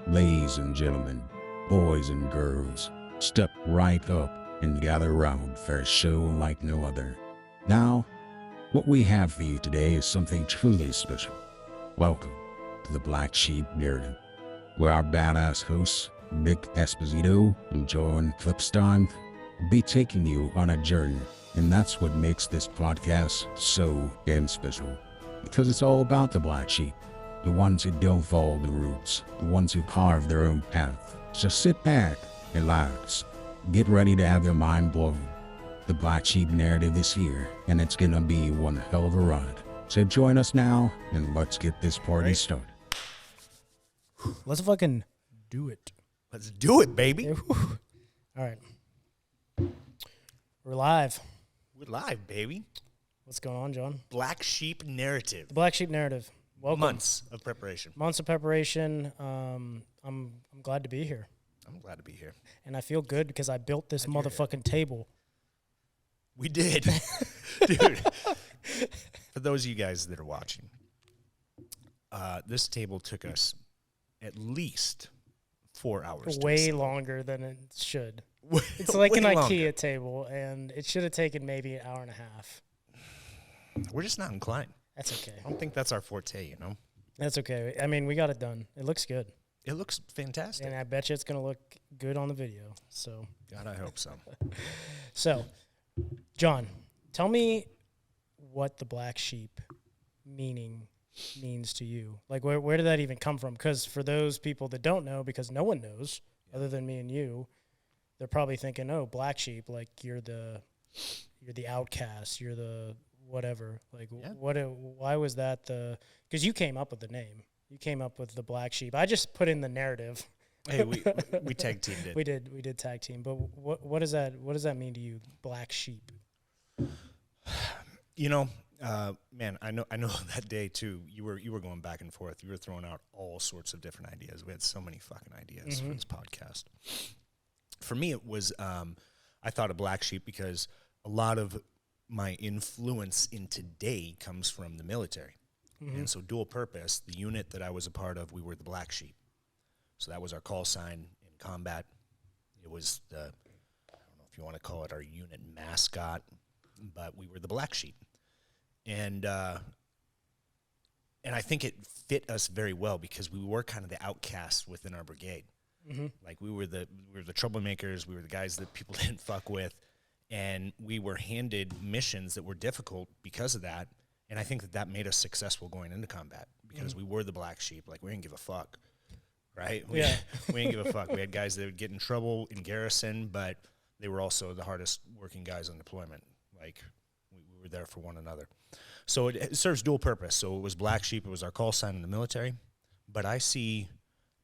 Ladies and gentlemen, boys and girls, step right up and gather round for a show like no other. Now, what we have for you today is something truly special. Welcome to the Black Sheep Narrative, where our badass hosts, Nick Esposito and Jon Klipstein, will be taking you on a journey. And that's what makes this podcast so damn special. Because it's all about the black sheep. The ones who don't follow the rules. The ones who carve their own path. So sit back, relax, get ready to have your mind blown. The Black Sheep Narrative is here, and it's gonna be one hell of a ride. So join us now, and let's get this party started. Let's fucking do it. Let's do it, baby. All right. We're live. We're live, baby. What's going on, John? Black Sheep Narrative. The Black Sheep Narrative. Welcome. Months of preparation. Months of preparation. I'm glad to be here. I'm glad to be here. And I feel good because I built this motherfucking table. We did. Dude. For those of you guys that are watching, this table took us at least 4 hours. Way longer than it should. It's like an IKEA table, and it should have taken maybe an hour and a half. We're just not inclined. That's okay. I don't think that's our forte, you know? That's okay. I mean, we got it done. It looks good. It looks fantastic. And I bet you it's going to look good on the video. So, God, I hope so. So, John, tell me what the black sheep means to you. Like, where did that even come from? Because for those people that don't know, because no one knows other than me and you, they're probably thinking, oh, black sheep, like you're the outcast, you're the whatever. Like, why was that because you came up with the name. You came up with the black sheep. I just put in the narrative. Hey, we tag teamed it. We did tag team. But what does that mean to you, black sheep? You know, man, I know that day too. You were going back and forth. You were throwing out all sorts of different ideas. We had so many fucking ideas for this podcast. For me, it was I thought of black sheep because a lot of my influence in today comes from the military. And so dual purpose, the unit that I was a part of, we were the black sheep. So that was our call sign in combat. It was I don't know if you want to call it our unit mascot, but we were the black sheep. And I think it fit us very well because we were kind of the outcasts within our brigade. Like we were the troublemakers, we were the guys that people didn't fuck with. And we were handed missions that were difficult because of that. And I think that made us successful going into combat because we were the black sheep. Like, we didn't give a fuck, right? We didn't give a fuck. We had guys that would get in trouble in garrison, but they were also the hardest working guys on deployment. Like, we were there for one another. So it serves dual purpose. So it was black sheep. It was our call sign in the military. But I see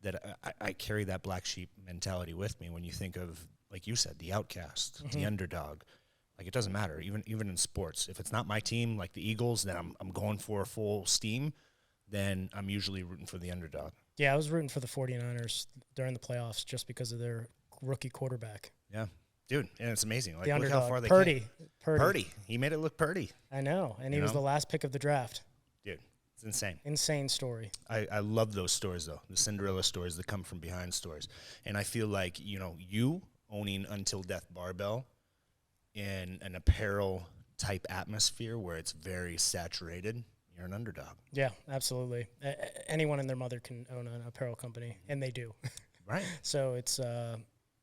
that I carry that black sheep mentality with me when you think of, like you said, the outcast, the underdog. Like, it doesn't matter, even in sports. If it's not my team, like the Eagles, that I'm going for full steam, then I'm usually rooting for the underdog. Yeah, I was rooting for the 49ers during the playoffs just because of their rookie quarterback. Yeah, dude, and it's amazing. Like, the look underdog. how far they came. Purdy. He made it look purdy. I know, and he was the last pick of the draft. Dude, it's insane. Insane story. I love those stories, though, the Cinderella stories, the come from behind stories. And I feel like, you owning Until Death Barbell in an apparel type atmosphere where it's very saturated, you're an underdog. Yeah, absolutely. Anyone and their mother can own an apparel company, and they do. Right. So it's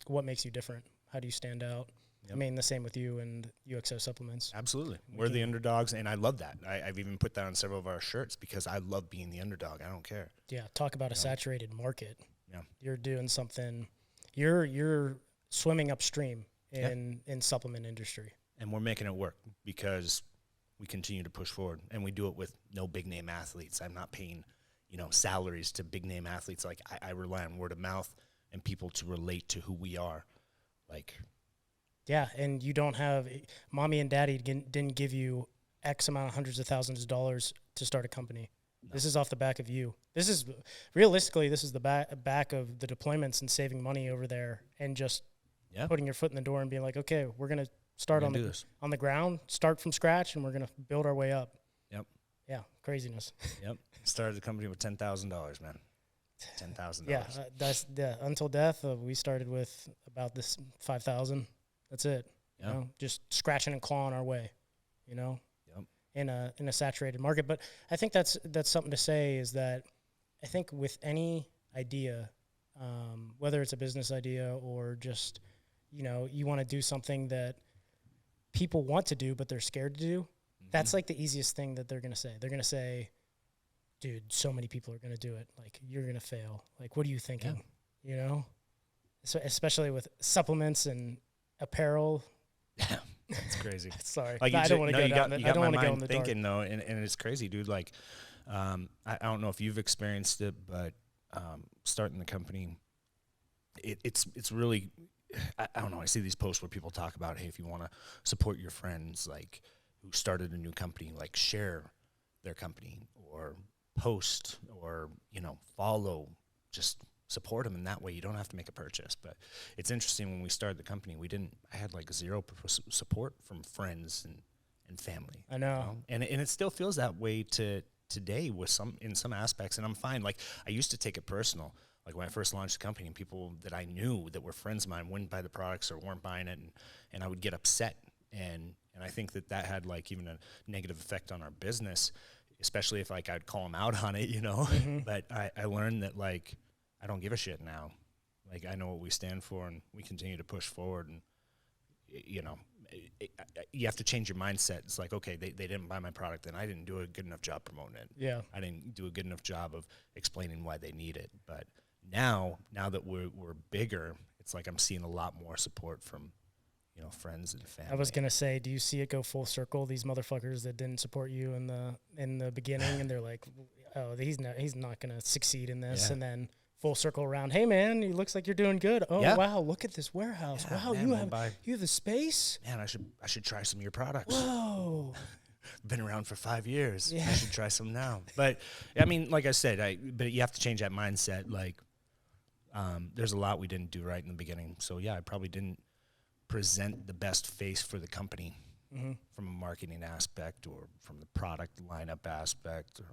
what makes you different? How do you stand out? Yep. I mean, the same with you and UXO supplements. Absolutely. We're the underdogs, and I love that. I've even put that on several of our shirts because I love being the underdog. I don't care. Yeah, talk about a saturated market. Yeah. You're doing something. You're swimming upstream in supplement industry. And we're making it work because we continue to push forward, and we do it with no big-name athletes. I'm not paying, salaries to big-name athletes. Like, I rely on word of mouth and people to relate to who we are. Like, yeah, and you don't have – mommy and daddy didn't give you X amount of hundreds of thousands of dollars to start a company. No. This is off the back of you. This is – realistically, this is the back of the deployments and saving money over there and just putting your foot in the door and being like, okay, we're going to start on the ground, start from scratch, and we're going to build our way up. Yep. Yeah, craziness. Yep. Started the company with $10,000, man. $10,000. Yeah, until death. We started with about this 5,000. That's it. Yeah. You know, just scratching and clawing our way. You know, Yep. in a saturated market. But I think that's something to say, is that I think with any idea, whether it's a business idea or just, you know, you want to do something that people want to do but they're scared to do, that's like the easiest thing that they're going to say. They're going to say, dude, so many people are going to do it. Like, you're going to fail. Like, what are you thinking? Yeah. You know? So, especially with supplements and apparel. Yeah, it's crazy. Sorry. Like, I don't want to go down I don't want to go in the thinking, dark. Though, and it's crazy, dude. Like, I don't know if you've experienced it, but starting the company, it's really, I don't know. I see these posts where people talk about, hey, if you want to support your friends, like, who started a new company, like, share their company or post or, you know, follow, just support them in that way. You don't have to make a purchase. But it's interesting, when we started the company, I had like zero support from friends and family. I know. You know? And it still feels that way today in some aspects, and I'm fine. Like, I used to take it personal. Like, when I first launched the company, and people that I knew that were friends of mine wouldn't buy the products or weren't buying it, and I would get upset. And I think that had like even a negative effect on our business, especially if like I'd call them out on it, you know. But I learned that, like, I don't give a shit now. Like, I know what we stand for, and we continue to push forward. And, you know, you have to change your mindset. It's like, okay, they didn't buy my product, and I didn't do a good enough job promoting it. Yeah. I didn't do a good enough job of explaining why they need it. But now that we're bigger, it's like I'm seeing a lot more support from, you know, friends and family. I was gonna say, do you see it go full circle? These motherfuckers that didn't support you in the beginning, and they're like, oh, he's not gonna succeed in this, and then full circle around. Hey man, it looks like you're doing good. Oh wow, look at this warehouse. Yeah, wow, man, you have the space. Man, I should try some of your products. Whoa. Been around for 5 years. Yeah. I should try some now. But I mean, like I said, but you have to change that mindset. Like, there's a lot we didn't do right in the beginning. So yeah, I probably didn't present the best face for the company from a marketing aspect or from the product lineup aspect, or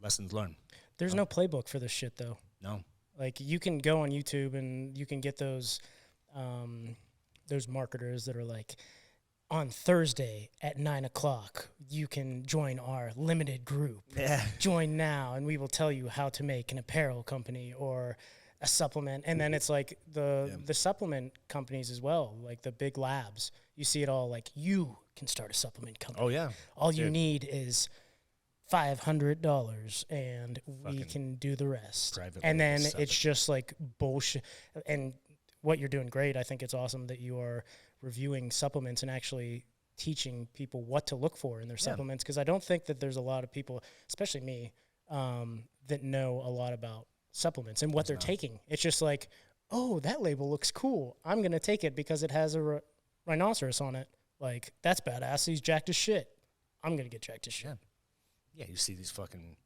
lessons learned. There's no playbook for this shit though. No. Like, you can go on YouTube and you can get those marketers that are like, on Thursday at 9:00, you can join our limited group. Yeah. Join now, and we will tell you how to make an apparel company or a supplement. And then it's like the supplement companies as well, like the big labs. You see it all, like, you can start a supplement company. Oh yeah. All you need is $500 and we can do the rest. And then it's just like bullshit. And what you're doing great. I think it's awesome that you are reviewing supplements and actually teaching people what to look for in their supplements, because I don't think that there's a lot of people, especially me, that know a lot about supplements and what they're taking. It's just like, oh, that label looks cool. I'm going to take it because it has a rhinoceros on it. Like, that's badass. He's jacked as shit. I'm going to get jacked as shit. Yeah, you see these fucking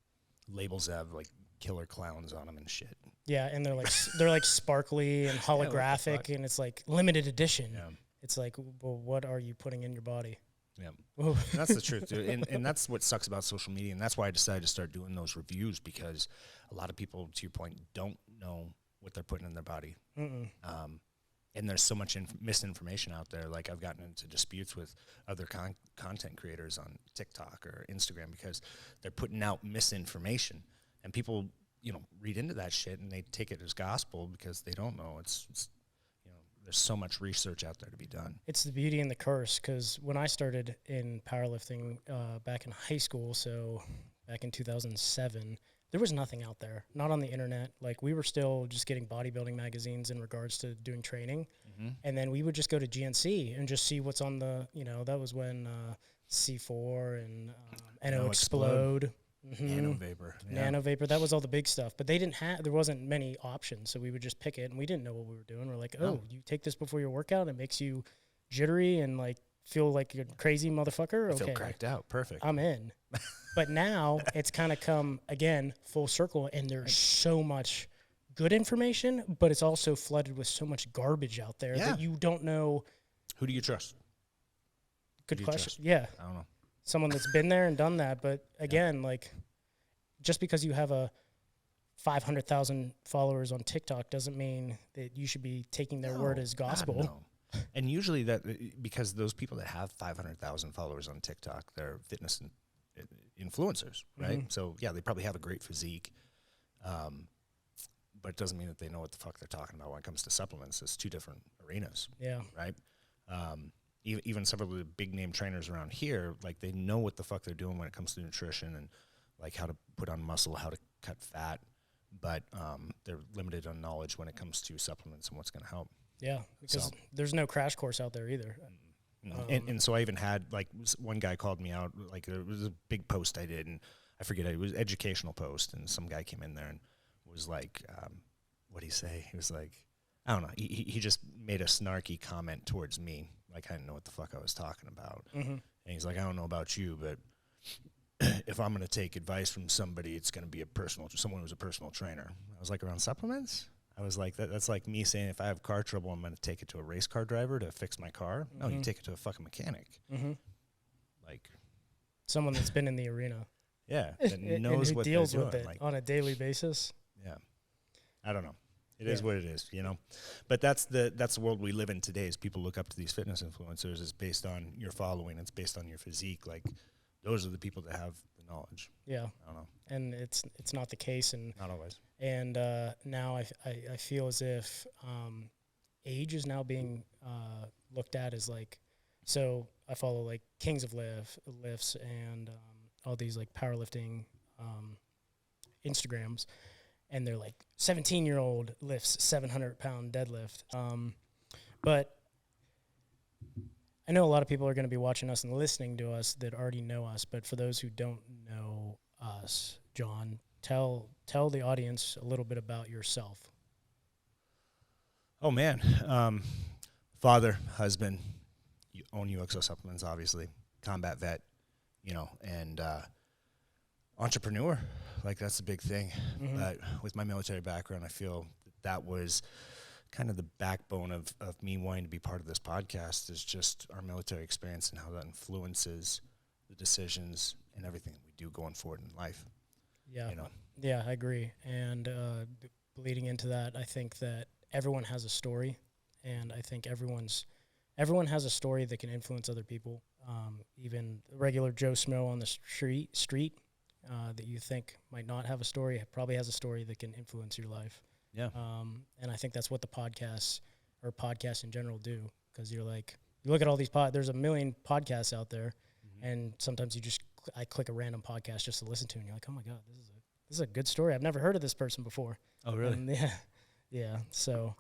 labels that have like killer clowns on them and shit. Yeah, and they're like sparkly and holographic, and it's like limited edition. Yeah. It's like, well, what are you putting in your body? Yeah, that's the truth, dude. And that's what sucks about social media, and that's why I decided to start doing those reviews, because a lot of people, to your point, don't know what they're putting in their body. And there's so much misinformation out there. Like, I've gotten into disputes with other content creators on TikTok or Instagram because they're putting out misinformation, and people, you know, read into that shit and they take it as gospel because they don't know. It's you know, there's so much research out there to be done. It's the beauty and the curse, because when I started in powerlifting back in high school, so back in 2007, there was nothing out there, not on the internet. Like, we were still just getting bodybuilding magazines in regards to doing training. And then we would just go to GNC and just see what's on the, you know, that was when C4 and NO Explode. Nano Vapor. Yeah. Nano Vapor, that was all the big stuff. But there wasn't many options, so we would just pick it, and we didn't know what we were doing. We're like, oh, you take this before your workout, it makes you jittery and like feel like you're a crazy motherfucker? Okay. I feel cracked out. Perfect. I'm in. But now it's kind of come, again, full circle, and there's so much good information, but it's also flooded with so much garbage out there that you don't know. Who do you trust? Good question. Yeah. I don't know. Someone that's been there and done that. But again, like, just because you have a 500,000 followers on TikTok doesn't mean that you should be taking their word as gospel. No. And usually because those people that have 500,000 followers on TikTok, they're fitness influencers, right? So yeah, they probably have a great physique, but it doesn't mean that they know what the fuck they're talking about when it comes to supplements. It's two different arenas. Yeah. Right. Even several of the big name trainers around here, like they know what the fuck they're doing when it comes to nutrition and like how to put on muscle, how to cut fat, but they're limited on knowledge when it comes to supplements and what's going to help. Yeah, because there's no crash course out there either. And so I even had, like, one guy called me out, like, it was a big post I did, and I forget, it was an educational post, and some guy came in there and was like, what'd he say? He was like, I don't know, he just made a snarky comment towards me, like I didn't know what the fuck I was talking about. And he's like, I don't know about you, but if I'm going to take advice from somebody, it's going to be someone who's a personal trainer. I was like, around supplements? I was like, that's like me saying if I have car trouble, I'm going to take it to a race car driver to fix my car. No, you take it to a fucking mechanic. Like someone that's been in the arena. Yeah, that knows what deals they're with doing. it Like, on a daily basis. yeah, I don't know. It is what it is, you know. But that's the world we live in today. Is people look up to these fitness influencers. It's based on your following. It's based on your physique. Like those are the people that have the knowledge. Yeah, I don't know. And it's not the case, and Not always. And now I feel as if age is now being looked at as like, so I follow like Kings of Lifts and all these like powerlifting Instagrams, and they're like 17-year-old lifts 700-pound deadlift. But I know a lot of people are going to be watching us and listening to us that already know us, but for those who don't know us, Jon, tell the audience a little bit about yourself. Oh man, father, husband, you own UXO supplements, obviously, combat vet, you know, and entrepreneur. Like that's the big thing. But with my military background, I feel that was kind of the backbone of me wanting to be part of this podcast, is just our military experience and how that influences the decisions and everything that we do going forward in life. Yeah, you know? Yeah, I agree. And leading into that, I think that everyone has a story, and I think everyone has a story that can influence other people. Even regular Joe Smo on the street that you think might not have a story probably has a story that can influence your life. Yeah. And I think that's what the podcasts in general do, because you're like, you look at all these there's a million podcasts out there, and sometimes I click a random podcast just to listen to, and you're like, oh my God, this is a good story. I've never heard of this person before. Oh, really? Yeah. So,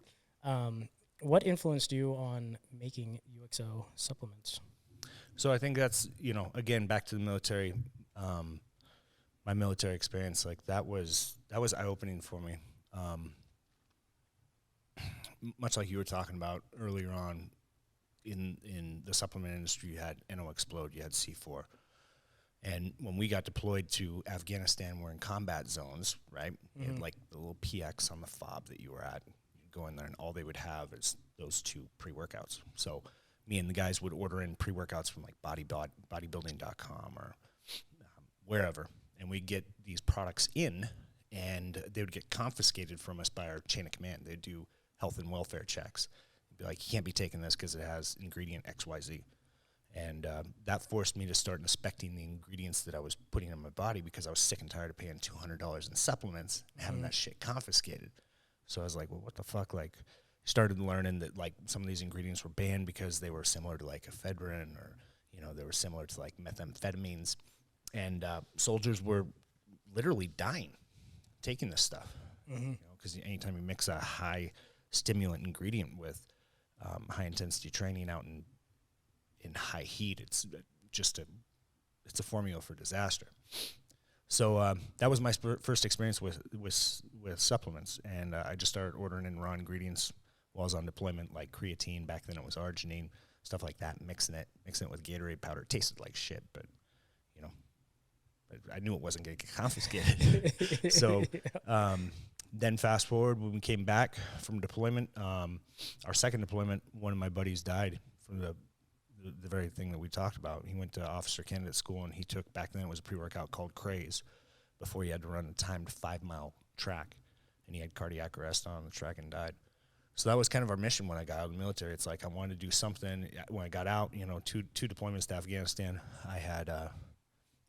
what influenced you on making UXO supplements? So I think that's, you know, again, back to the military, my military experience, like that was eye-opening for me. Much like you were talking about earlier on, in the supplement industry, you had NO Explode, you had C4. And when we got deployed to Afghanistan, we're in combat zones, right? You had like the little PX on the fob that you were at. You'd go in there, and all they would have is those two pre-workouts. So me and the guys would order in pre-workouts from like bodybuilding.com or wherever, and we'd get these products in, and they would get confiscated from us by our chain of command. They'd do health and welfare checks. They'd be like, you can't be taking this because it has ingredient XYZ. And that forced me to start inspecting the ingredients that I was putting in my body, because I was sick and tired of paying $200 in supplements and having that shit confiscated. So I was like, well, what the fuck? Like, started learning that like some of these ingredients were banned because they were similar to like ephedrine, or, you know, they were similar to like methamphetamines. And soldiers were literally dying taking this stuff. You know, because anytime you mix a high stimulant ingredient with high intensity training out in high heat, it's a formula for disaster. So that was my first experience with supplements, and I just started ordering in raw ingredients while I was on deployment, like creatine. Back then it was arginine, stuff like that, mixing it with Gatorade powder. It tasted like shit, but you know, I knew it wasn't going to get confiscated. So then fast forward, when we came back from deployment, our second deployment, one of my buddies died from the very thing that we talked about. He went to officer candidate school, and he took, back then it was a pre-workout called Craze, before he had to run a timed 5-mile track, and he had cardiac arrest on the track and died. So that was kind of our mission when I got out of the military. It's like I wanted to do something. When I got out, you know, two deployments to Afghanistan, I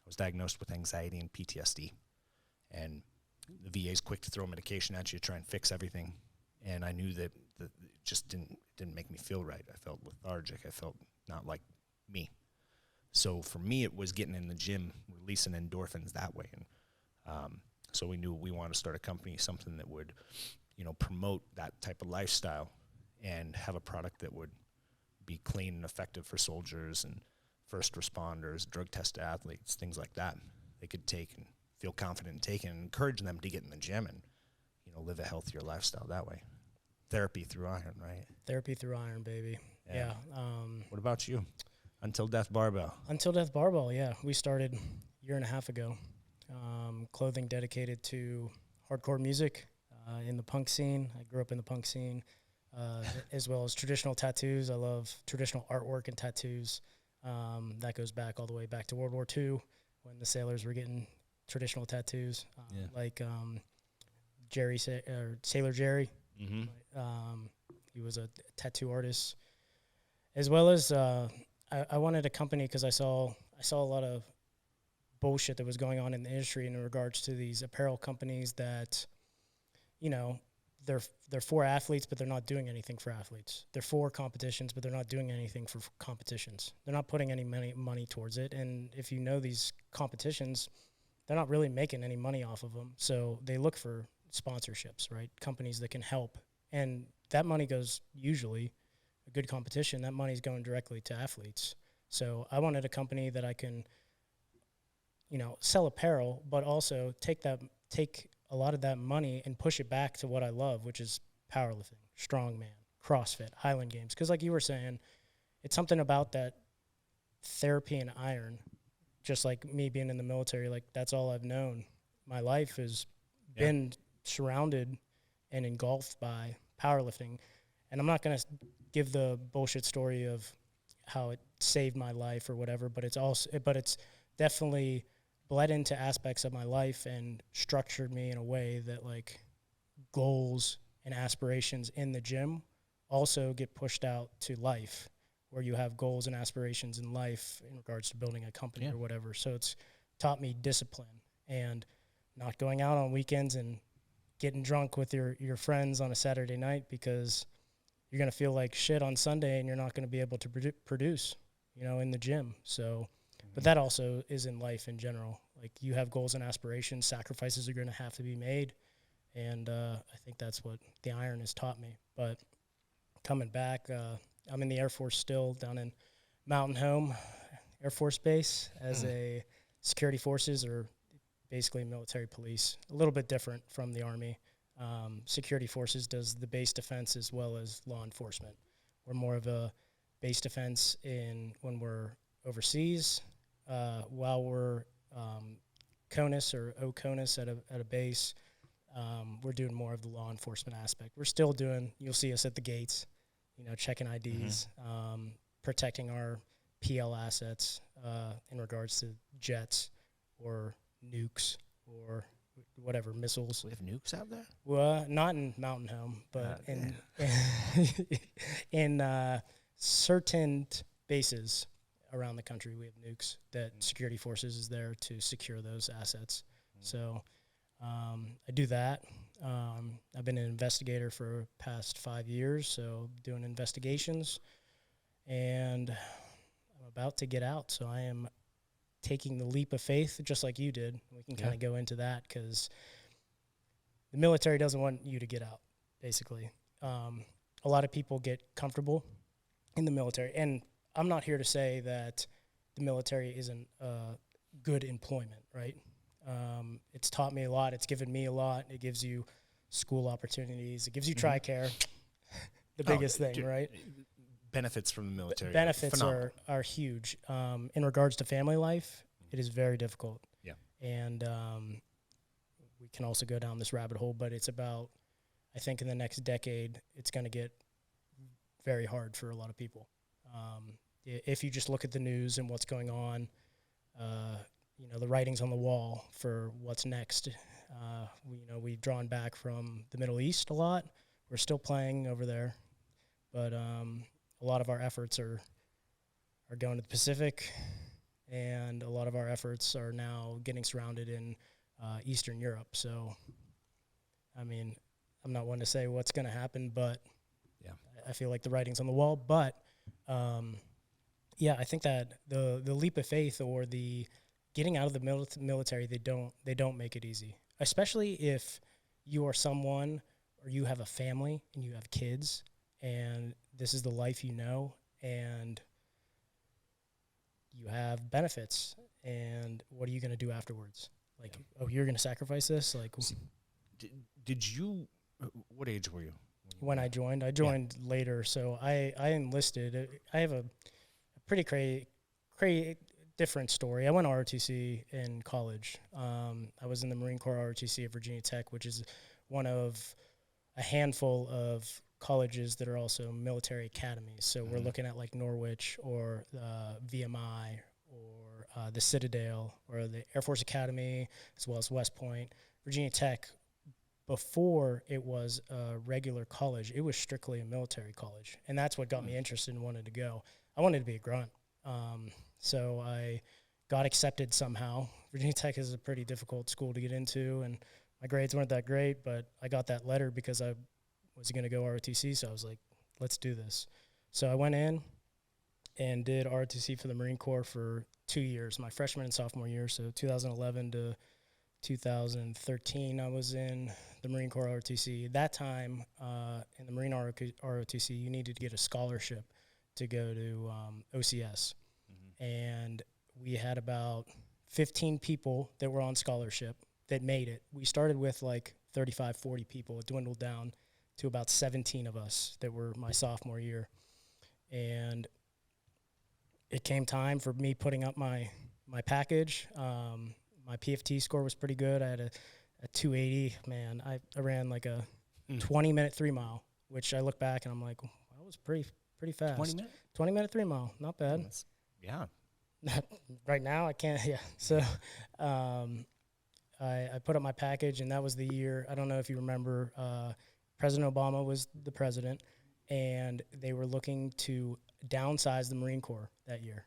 was diagnosed with anxiety and PTSD, and the VA is quick to throw medication at you to try and fix everything. And I knew that it just didn't make me feel right. I felt lethargic. I felt not like me. So for me, it was getting in the gym, releasing endorphins that way. And so we knew we wanted to start a company, something that would, you know, promote that type of lifestyle and have a product that would be clean and effective for soldiers and first responders, drug tested athletes, things like that. They could take and feel confident in taking, and encourage them to get in the gym and, you know, live a healthier lifestyle that way. Therapy through iron, right? Therapy through iron, baby. Yeah. What about you? Until Death Barbell. Until Death Barbell, yeah. We started a year and a half ago. Clothing dedicated to hardcore music in the punk scene. I grew up in the punk scene, as well as traditional tattoos. I love traditional artwork and tattoos. That goes back all the way back to World War II when the sailors were getting traditional tattoos, like Sailor Jerry. Mm-hmm. He was a tattoo artist, as well as I wanted a company because I saw a lot of bullshit that was going on in the industry in regards to these apparel companies that, you know, they're for athletes, but they're not doing anything for athletes. They're for competitions, but they're not doing anything for competitions. They're not putting any money towards it. And if you know these competitions, they're not really making any money off of them. So they look for sponsorships, right? Companies that can help. And that money goes, usually, a good competition, that money's going directly to athletes. So I wanted a company that I can, you know, sell apparel, but also take a lot of that money and push it back to what I love, which is powerlifting, strongman, CrossFit, Highland Games. Because like you were saying, it's something about that therapy and iron, just like me being in the military, like that's all I've known. My life has been surrounded and engulfed by powerlifting. And I'm not going to give the bullshit story of how it saved my life or whatever, but it's definitely bled into aspects of my life and structured me in a way that like goals and aspirations in the gym also get pushed out to life, where you have goals and aspirations in life in regards to building a company or whatever. So it's taught me discipline and not going out on weekends and getting drunk with your friends on a Saturday night because you're going to feel like shit on Sunday and you're not going to be able to produce, you know, in the gym. So, but that also is in life in general. Like you have goals and aspirations, sacrifices are going to have to be made. And I think that's what the iron has taught me. But coming back, I'm in the Air Force still down in Mountain Home Air Force Base as a security forces, or basically military police, a little bit different from the Army. Security forces does the base defense as well as law enforcement. We're more of a base defense when we're overseas, while we're CONUS or OCONUS at a base. We're doing more of the law enforcement aspect. We're still you'll see us at the gates, you know, checking IDs, protecting our PL assets in regards to jets or nukes or whatever, missiles. We have nukes out there? Well, not in Mountain Home, but in certain bases around the country, we have nukes that security forces is there to secure those assets. So I do that. I've been an investigator for past 5 years, so doing investigations, and I'm about to get out. So I am taking the leap of faith, just like you did. We can kind of go into that because the military doesn't want you to get out, basically. A lot of people get comfortable in the military, and I'm not here to say that the military isn't good employment, right? It's taught me a lot. It's given me a lot. It gives you school opportunities. It gives you TRICARE, the biggest thing, dude, right? Benefits from the military. Benefits are huge. In regards to family life, it is very difficult. Yeah. And we can also go down this rabbit hole, but it's about, I think in the next decade, it's going to get very hard for a lot of people. If you just look at the news and what's going on, you know, the writing's on the wall for what's next. We've drawn back from the Middle East a lot. We're still playing over there, but a lot of our efforts are going to the Pacific, and a lot of our efforts are now getting surrounded in Eastern Europe. So, I mean, I'm not one to say what's going to happen, but yeah, I feel like the writing's on the wall. But I think that the leap of faith or the getting out of the military, they don't make it easy, especially if you are someone or you have a family and you have kids and this is the life you know and you have benefits, and what are you going to do afterwards? Like, you're going to sacrifice this? Like, did you, what age were you? When I joined later, so I enlisted. I have a pretty crazy different story. I went to ROTC in college. I was in the Marine Corps ROTC at Virginia Tech, which is one of a handful of colleges that are also military academies. So we're looking at like Norwich or VMI or the Citadel or the Air Force Academy, as well as West Point. Virginia Tech, before it was a regular college, it was strictly a military college. And that's what got me interested and wanted to go. I wanted to be a grunt. So I got accepted somehow. Virginia Tech is a pretty difficult school to get into, and my grades weren't that great, but I got that letter because I was going to go ROTC, so I was like, let's do this. So I went in and did ROTC for the Marine Corps for 2 years, my freshman and sophomore year, so 2011 to 2013, I was in the Marine Corps ROTC. That time, in the Marine ROTC, you needed to get a scholarship to go to OCS. And we had about 15 people that were on scholarship that made it. We started with like 35, 40 people. It dwindled down to about 17 of us that were my sophomore year. And it came time for me putting up my package. My PFT score was pretty good. I had a 280. Man, I ran like a 20-minute 3-mile, which I look back and I'm like, well, that was pretty fast. 20-minute 3-mile, not bad. Yeah. Right now, I can't. Yeah. So, I put up my package, and that was the year. I don't know if you remember. President Obama was the president, and they were looking to downsize the Marine Corps that year,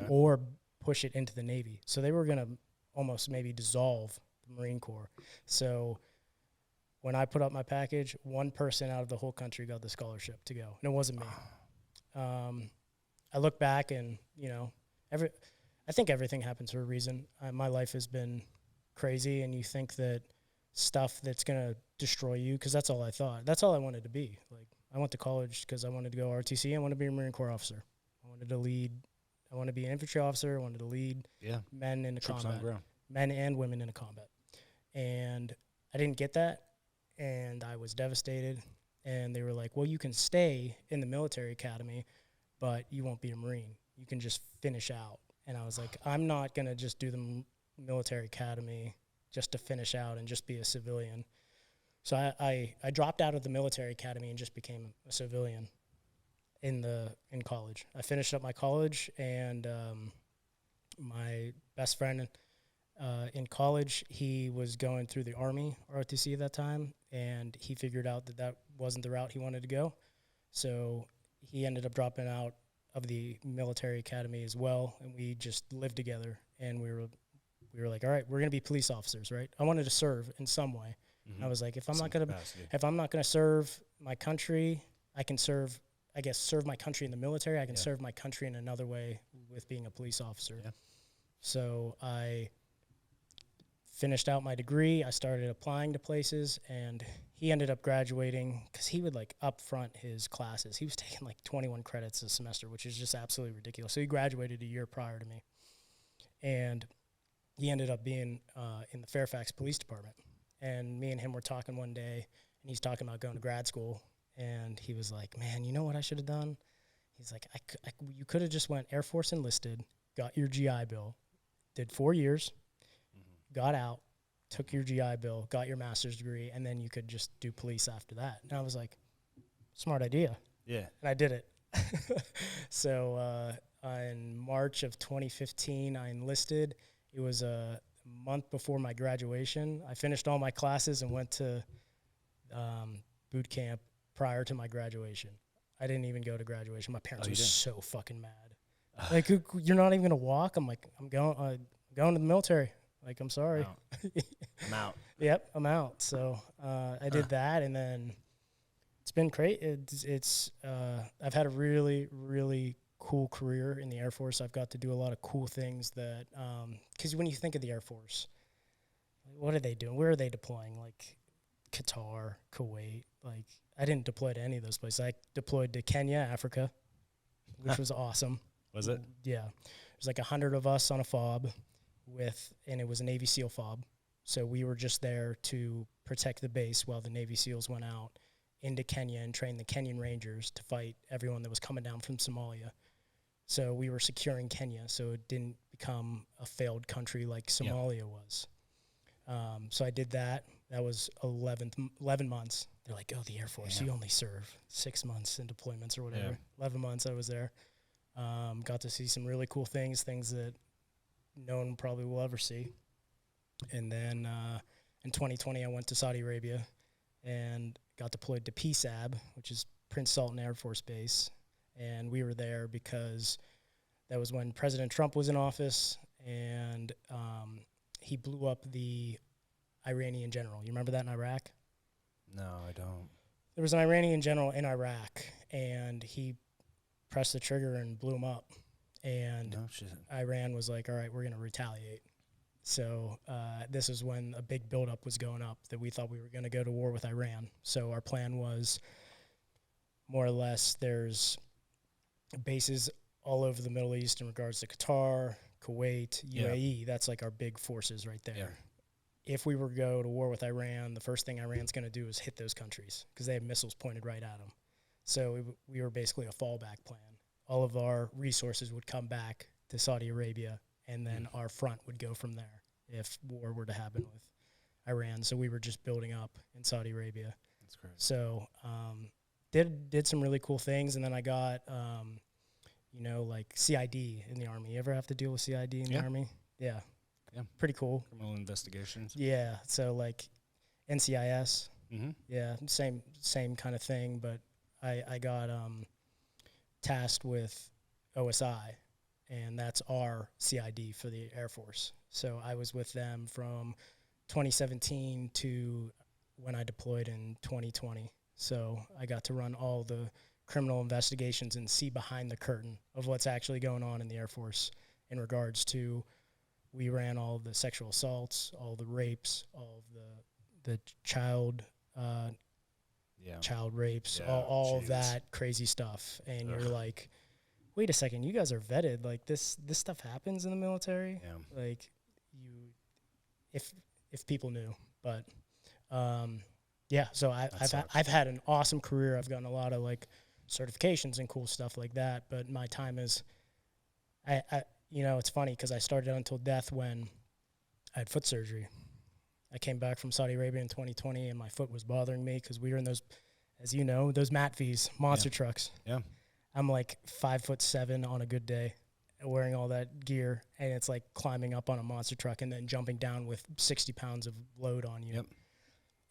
or push it into the Navy. So they were going to almost maybe dissolve the Marine Corps. So when I put up my package, one person out of the whole country got the scholarship to go, and it wasn't me. I look back and, I think everything happens for a reason. My life has been crazy, and you think that stuff that's going to destroy you, because that's all I thought. That's all I wanted to be. Like, I went to college because I wanted to go RTC. I wanted to be a Marine Corps officer. I wanted to lead. I wanted to be an infantry officer. I wanted to lead men into combat, men and women into combat. And I didn't get that, and I was devastated. And they were like, well, you can stay in the military academy, but you won't be a Marine. You can just finish out. And I was like, I'm not going to just do the military academy just to finish out and just be a civilian. So I dropped out of the military academy and just became a civilian in college. I finished up my college, and my best friend in college, he was going through the Army ROTC at that time, and he figured out that wasn't the route he wanted to go. So he ended up dropping out of the military academy as well, and we just lived together, and we were like, all right, we're going to be police officers, right? I wanted to serve in some way. I was like, if I'm not going to serve my country, I can serve my country in the military. I can serve my country in another way with being a police officer. Yeah. So I finished out my degree. I started applying to places, and he ended up graduating because he would like upfront his classes. He was taking like 21 credits a semester, which is just absolutely ridiculous. So he graduated a year prior to me, and he ended up being in the Fairfax Police Department. And me and him were talking one day, and he's talking about going to grad school. And he was like, man, you know what I should have done? He's like, you could have just went Air Force enlisted, got your GI Bill, did 4 years, got out, took your GI Bill, got your master's degree, and then you could just do police after that. And I was like, smart idea. Yeah. And I did it. So in March of 2015, I enlisted. It was month before my graduation. I finished all my classes and went to boot camp prior to my graduation. I didn't even go to graduation. My parents were so fucking mad. Like, you're not even gonna walk? I'm like, I'm going to the military. Like, I'm sorry. I'm out. Yep, I'm out. So I did that, and then it's been great. It's I've had a really, really cool career in the Air Force. I've got to do a lot of cool things that, because when you think of the Air Force, what are they doing? Where are they deploying? Like Qatar, Kuwait. Like, I didn't deploy to any of those places. I deployed to Kenya, Africa, which was awesome. Was it? Yeah. There's like 100 of us on a fob and it was a Navy SEAL fob. So we were just there to protect the base while the Navy SEALs went out into Kenya and trained the Kenyan Rangers to fight everyone that was coming down from Somalia. So we were securing Kenya so it didn't become a failed country like Somalia was. So I did that. That was 11 months. They're like, oh, the Air Force, you only serve 6 months in deployments or whatever. 11 months I was there. Got to see some really cool things that no one probably will ever see. And then in 2020, I went to Saudi Arabia and got deployed to PSAB, which is Prince Sultan Air Force Base. And we were there because that was when President Trump was in office, and he blew up the Iranian general. You remember that in Iraq? No, I don't. There was an Iranian general in Iraq, and he pressed the trigger and blew him up. And Iran was like, all right, we're going to retaliate. So this is when a big buildup was going up that we thought we were going to go to war with Iran. So our plan was more or less there's bases all over the Middle East in regards to Qatar, Kuwait, UAE. That's like our big forces right there. Yeah. If we were to go to war with Iran, the first thing Iran's going to do is hit those countries because they have missiles pointed right at them. So we were basically a fallback plan. All of our resources would come back to Saudi Arabia, and then our front would go from there if war were to happen with Iran. So we were just building up in Saudi Arabia. That's great. So did some really cool things, and then I got, like CID in the Army. You ever have to deal with CID in the Army? Yeah. Yeah. Pretty cool. Criminal investigations. Yeah. So like NCIS. Mm-hmm. Yeah. Same kind of thing, but I got tasked with OSI, and that's our CID for the Air Force. So I was with them from 2017 to when I deployed in 2020. So I got to run all the criminal investigations and see behind the curtain of what's actually going on in the Air Force in regards to, we ran all the sexual assaults, all the rapes, all of the child rapes, all of that crazy stuff. And you're like, wait a second, you guys are vetted. Like this stuff happens in the military. Yeah. Like if people knew, but so I've had an awesome career. I've gotten a lot of like certifications and cool stuff like that. But my time is, it's funny because I started Until Death when I had foot surgery. I came back from Saudi Arabia in 2020, and my foot was bothering me because we were in those, as you know, those MATVs, monster trucks. Yeah. I'm like 5'7" on a good day, wearing all that gear, and it's like climbing up on a monster truck and then jumping down with 60 pounds of load on you. Yep.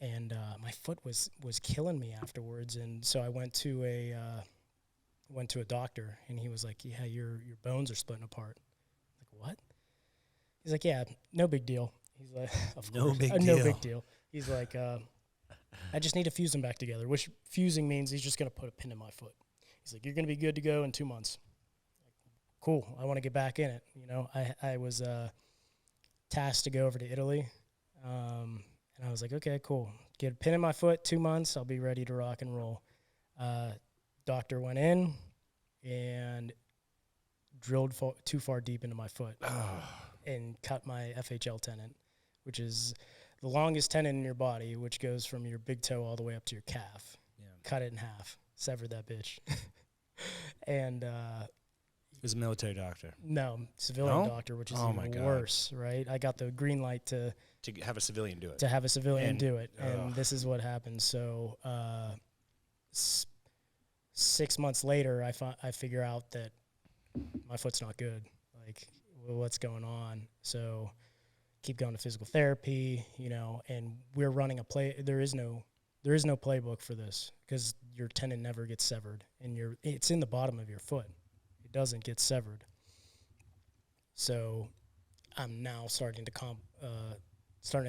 And my foot was killing me afterwards, and so I went to a doctor, and he was like, "Yeah, your bones are splitting apart." I'm like, what? He's like, "Yeah, no big deal." He's like, no big deal. He's like, I just need to fuse them back together, which fusing means he's just going to put a pin in my foot. He's like, you're going to be good to go in 2 months. Cool. I want to get back in it. I was tasked to go over to Italy. And I was like, okay, cool. Get a pin in my foot, 2 months. I'll be ready to rock and roll. Doctor went in and drilled too far deep into my foot and cut my FHL tendon, which is the longest tendon in your body, which goes from your big toe all the way up to your calf. Yeah. Cut it in half, severed that bitch. And he was a military doctor. No, civilian doctor, which is even worse, right? I got the green light to have a civilian do it. To have a civilian do it, and this is what happened. So 6 months later, I figure out that my foot's not good. Like, what's going on? So keep going to physical therapy, and we're running a play. There is no playbook for this because your tendon never gets severed, and it's in the bottom of your foot. It doesn't get severed. So I'm now starting to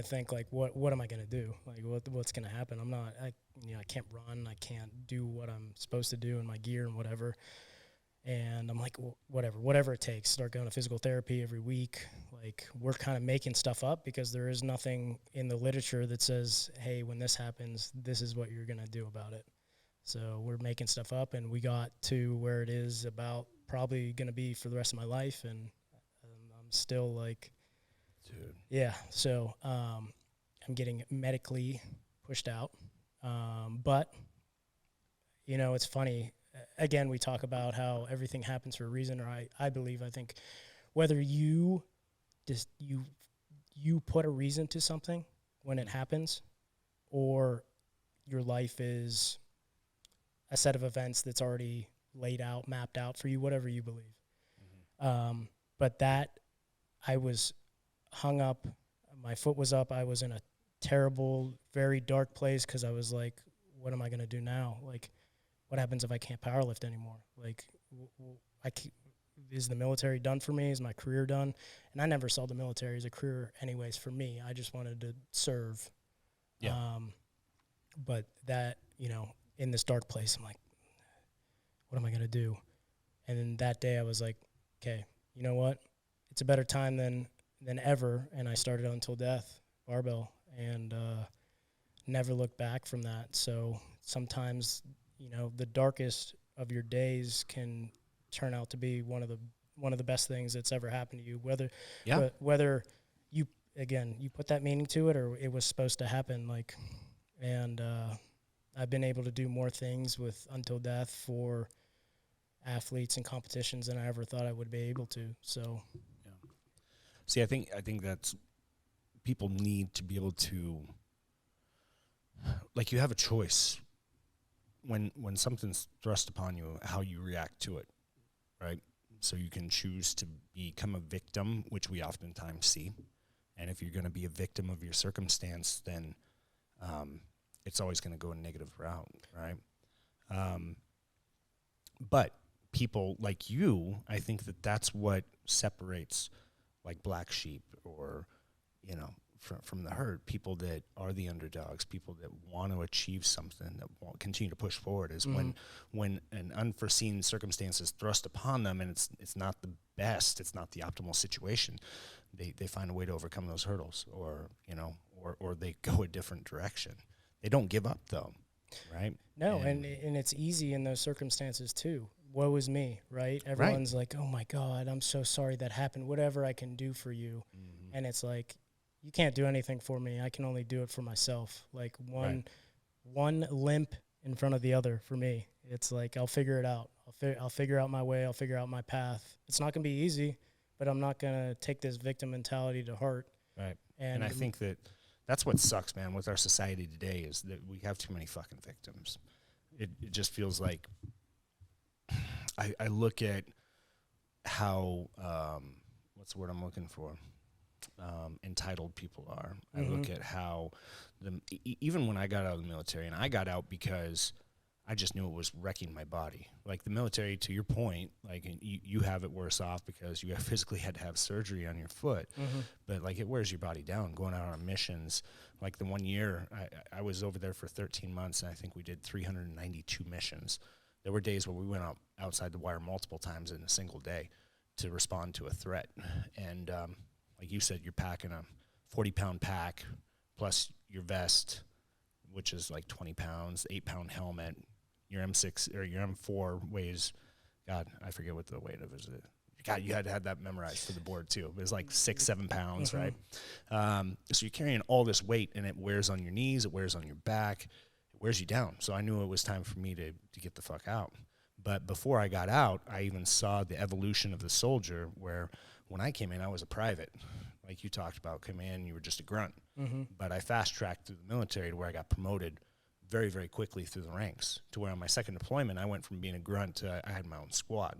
think like, what am I going to do? Like what's going to happen? I can't run. I can't do what I'm supposed to do in my gear and whatever. And I'm like, well, whatever it takes, start going to physical therapy every week. Like we're kind of making stuff up because there is nothing in the literature that says, hey, when this happens, this is what you're going to do about it. So we're making stuff up, and we got to where it is about probably going to be for the rest of my life. And I'm still like, dude, yeah. So I'm getting medically pushed out. But it's funny. Again, we talk about how everything happens for a reason, or I think whether you put a reason to something when it happens, or your life is a set of events that's already laid out, mapped out for you, whatever you believe. Mm-hmm. But that I was hung up, my foot was up, I was in a terrible, very dark place because I was like, what am I going to do now? Like, what happens if I can't powerlift anymore? Like, is the military done for me? Is my career done? And I never saw the military as a career anyways for me. I just wanted to serve. Yeah. But that, in this dark place, I'm like, what am I going to do? And then that day I was like, okay, you know what? It's a better time than ever. And I started Until Death Barbell and never looked back from that. So sometimes the darkest of your days can turn out to be one of the best things that's ever happened to you. Whether you put that meaning to it or it was supposed to happen. Like, and I've been able to do more things with Until Death for athletes and competitions than I ever thought I would be able to. So, yeah. See, I think that's people need to be able to, like, you have a choice. When something's thrust upon you, how you react to it, right? So you can choose to become a victim, which we oftentimes see. And if you're going to be a victim of your circumstance, then it's always going to go a negative route, right? But people like you, I think that's what separates, like, black sheep or, from the herd, people that are the underdogs, people that want to achieve something, that want continue to push forward, is when an unforeseen circumstance is thrust upon them and it's not the best, it's not the optimal situation, they find a way to overcome those hurdles, or they go a different direction. They don't give up though, right? No, and it's easy in those circumstances too. Woe is me, right? Everyone's like, oh my God, I'm so sorry that happened. Whatever I can do for you. Mm-hmm. And it's like, you can't do anything for me. I can only do it for myself. Like one limp in front of the other for me. It's like, I'll figure it out. I'll figure out my way. I'll figure out my path. It's not going to be easy, but I'm not going to take this victim mentality to heart. Right. And I think that's what sucks, man, with our society today, is that we have too many fucking victims. It just feels like I look at how, what's the word I'm looking for? Entitled people are. I look at how even when I got out of the military, and I got out because I just knew it was wrecking my body. Like the military, to your point, like you have it worse off because you physically had to have surgery on your foot, but like it wears your body down. Going out on missions, like the 1 year I was over there for 13 months, and I think we did 392 missions. There were days where we went outside the wire multiple times in a single day to respond to a threat, and like you said, you're packing a 40-pound pack plus your vest, which is like 20 pounds, 8-pound helmet. Your M6 or your M4 weighs, God, I forget what the weight of it is. God, you had to have that memorized for the board too. It was like 6-7 pounds, right? So you're carrying all this weight, and it wears on your knees, it wears on your back, it wears you down. So I knew it was time for me to get the fuck out. But before I got out, I even saw the evolution of the soldier, where when I came in, I was a private. Like you talked about, come in, you were just a grunt. But I fast-tracked through the military to where I got promoted very, very quickly through the ranks, to where on my second deployment, I went from being a grunt to I had my own squad.